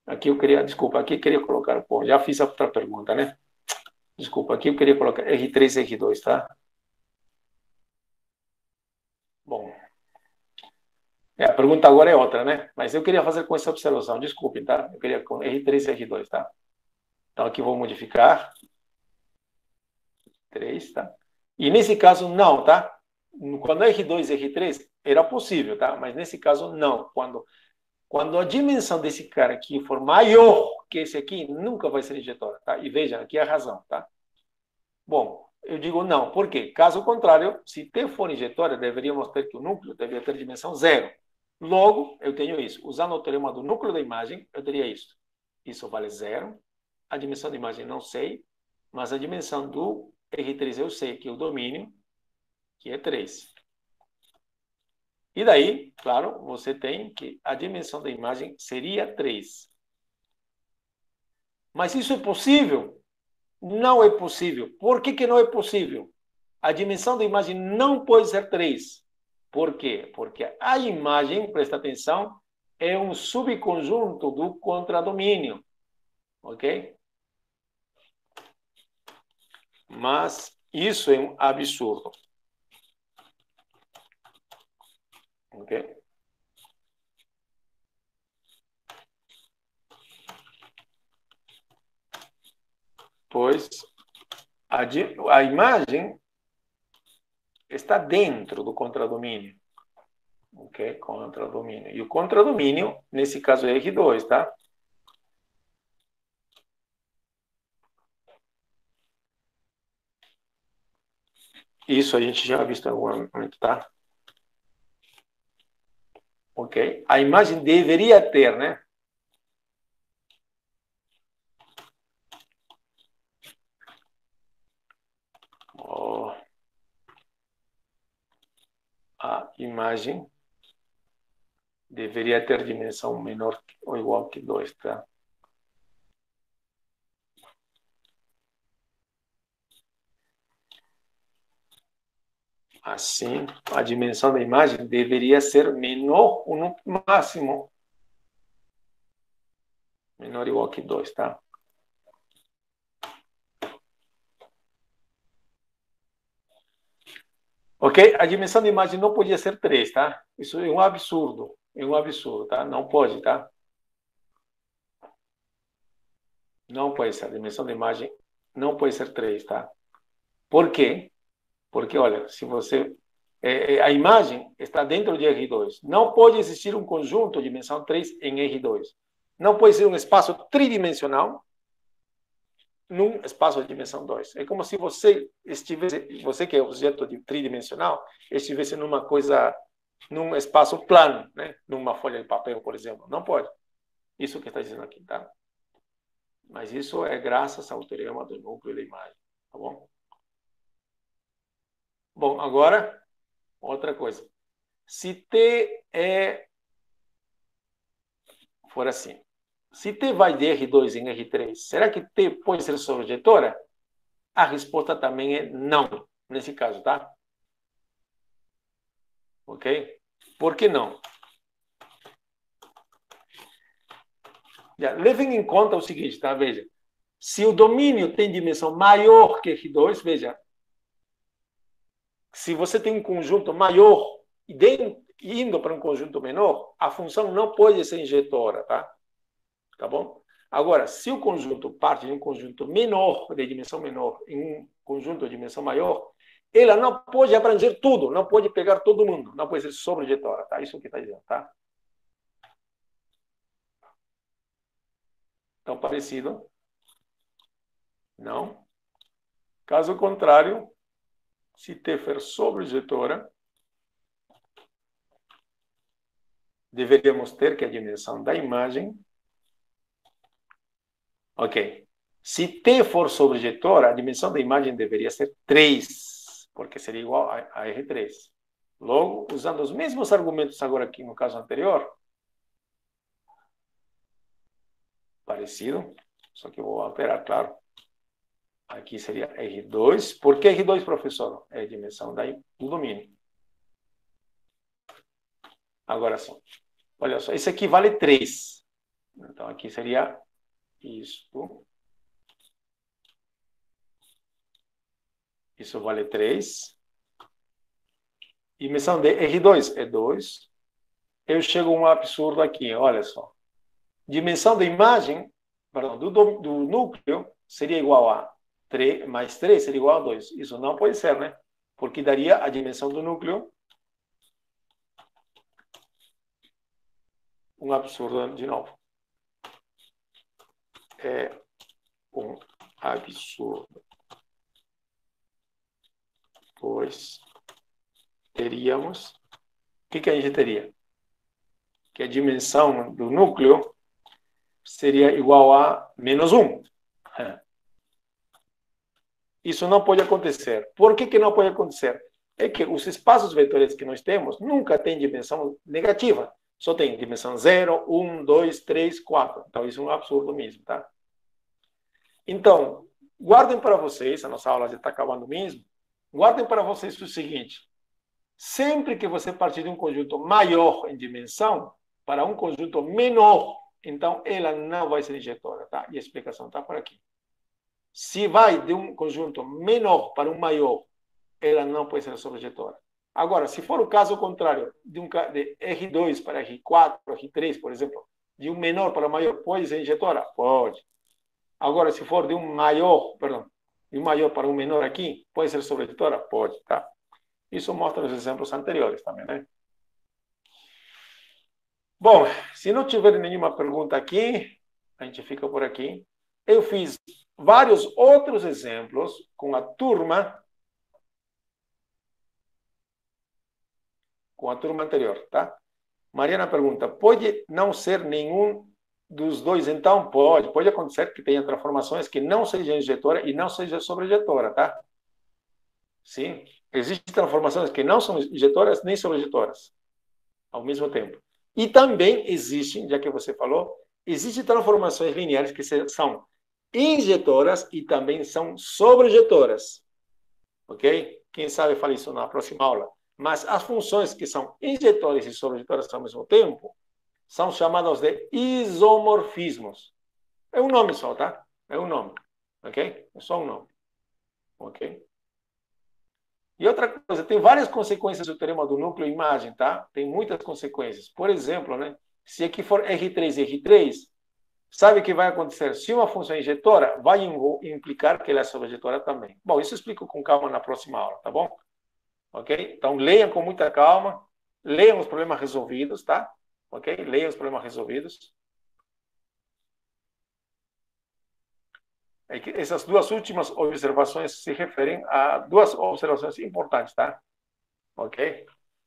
aqui eu queria, desculpa, aqui eu queria colocar, bom, já fiz a outra pergunta, né? Desculpa, aqui eu queria colocar R3 e R2, tá? Bom, a pergunta agora é outra, né? Mas eu queria fazer com essa observação, desculpe, tá? Eu queria com R3 e R2, tá? Então aqui vou modificar 3, tá? E nesse caso não, tá? Quando é R2 e R3 era possível, tá? Mas nesse caso não. Quando a dimensão desse cara aqui for maior que esse aqui, nunca vai ser injetora, tá? E veja, aqui é a razão, tá? Bom, eu digo não. Por quê? Caso contrário, se T for injetora, deveríamos ter que o núcleo deveria ter dimensão 0. Logo, eu tenho isso. Usando o teorema do núcleo da imagem, eu teria isso. Isso vale 0. A dimensão da imagem não sei, mas a dimensão do R3 eu sei, que é o domínio, que é 3. E daí, claro, você tem que a dimensão da imagem seria 3. Mas isso é possível? Não é possível. Por que não é possível? A dimensão da imagem não pode ser 3. Por quê? Porque a imagem, presta atenção, é um subconjunto do contradomínio. Ok? Mas isso é um absurdo. Ok? Pois a imagem está dentro do contradomínio. Ok? Contradomínio. E o contradomínio, nesse caso, é R2, tá? Isso a gente já visto em algum momento, tá? Ok? A imagem deveria ter, né? A imagem deveria ter dimensão menor ou igual que 2, tá? Assim, a dimensão da imagem deveria ser menor ou no máximo menor ou igual que 2, tá? Ok? A dimensão da imagem não podia ser 3, tá? Isso é um absurdo. É um absurdo, tá? Não pode, tá? Não pode ser. A dimensão da imagem não pode ser 3, tá? Por quê? Porque, olha, se você... a imagem está dentro de R2. Não pode existir um conjunto de dimensão 3 em R2. Não pode ser um espaço tridimensional num espaço de dimensão 2. É como se você estivesse, você que é objeto tridimensional, estivesse numa coisa, num espaço plano, né? Numa folha de papel, por exemplo. Não pode. Isso que está dizendo aqui, tá? Mas isso é graças ao teorema do núcleo da imagem, tá bom? Bom, agora, outra coisa. Se T for assim, se T vai de R2 em R3, será que T pode ser surjetora? A resposta também é não, nesse caso, tá? Ok? Por que não? Levem em conta o seguinte, tá? Veja. Se o domínio tem dimensão maior que R2, veja, se você tem um conjunto maior indo para um conjunto menor, a função não pode ser injetora, tá? Tá bom? Agora, se o conjunto parte de um conjunto menor, de dimensão menor, em um conjunto de dimensão maior, ela não pode abranger tudo, não pode pegar todo mundo, não pode ser sobrejetora, tá? Isso que está dizendo, tá? Então, parecido? Não. Caso contrário, se T for sobrejetora, deveríamos ter que a dimensão da imagem... Ok. Se T for sobrejetora, a dimensão da imagem deveria ser 3, porque seria igual a R3. Logo, usando os mesmos argumentos agora aqui no caso anterior, parecido, só que eu vou alterar, claro. Aqui seria R2. Por que R2, professor? É a dimensão do domínio. Agora sim. Olha só, esse aqui vale 3. Então, aqui seria isto. Isso vale 3. Dimensão de R2 é 2. Eu chego a um absurdo aqui, olha só. Dimensão da imagem, perdão, do núcleo seria igual a 3, mais 3 seria igual a 2. Isso não pode ser, né? Porque daria a dimensão do núcleo. Um absurdo de novo. É um absurdo. Pois teríamos... O que a gente teria? Que a dimensão do núcleo seria igual a menos 1. Isso não pode acontecer. Por que não pode acontecer? É que os espaços vetoriais que nós temos nunca têm dimensão negativa. Só tem dimensão 0, 1, 2, 3, 4. Então, isso é um absurdo mesmo, tá? Então, guardem para vocês, a nossa aula já está acabando mesmo, guardem para vocês o seguinte: sempre que você partir de um conjunto maior em dimensão para um conjunto menor, então ela não vai ser injetora, tá? E a explicação está por aqui. Se vai de um conjunto menor para um maior, ela não pode ser sobrejetora. Agora, se for o caso contrário, de R2 para R4, R3, por exemplo, de um menor para um maior, pode ser injetora? Pode. Agora, se for de um maior para um menor aqui, pode ser sobrejetora? Pode, tá? Isso mostra os exemplos anteriores também, né? Bom, se não tiver nenhuma pergunta aqui, a gente fica por aqui. Eu fiz vários outros exemplos com a turma anterior, tá? Mariana pergunta, pode não ser nenhum dos dois? Então, pode acontecer que tenha transformações que não seja injetora e não seja sobrejetora, tá? Sim, existem transformações que não são injetoras nem sobrejetoras ao mesmo tempo. E também existem, já que você falou, existem transformações lineares que são injetoras e também são sobrejetoras. Ok? Quem sabe fala isso na próxima aula. Mas as funções que são injetoras e sobrejetoras ao mesmo tempo são chamadas de isomorfismos. É um nome só, tá? É um nome. Ok? É só um nome. Ok? E outra coisa, tem várias consequências do teorema do núcleo e imagem, tá? Tem muitas consequências. Por exemplo, né? Se aqui for R3 e R3, sabe o que vai acontecer? Se uma função é injetora, vai implicar que ela é sobrejetora também. Bom, isso eu explico com calma na próxima aula, tá bom? Ok? Então, leiam com muita calma. Leiam os problemas resolvidos, tá? Ok? Leiam os problemas resolvidos. É que essas duas últimas observações se referem a duas observações importantes, tá? Ok?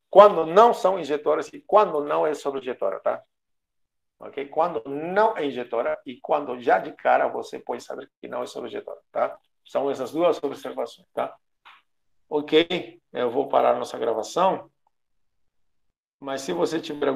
Quando não são injetoras e quando não é sobrejetora, tá? Ok? Quando não é injetora e quando já de cara você pode saber que não é sobrejetora, tá? São essas duas observações, tá? Ok? Eu vou parar a nossa gravação. Mas se você tiver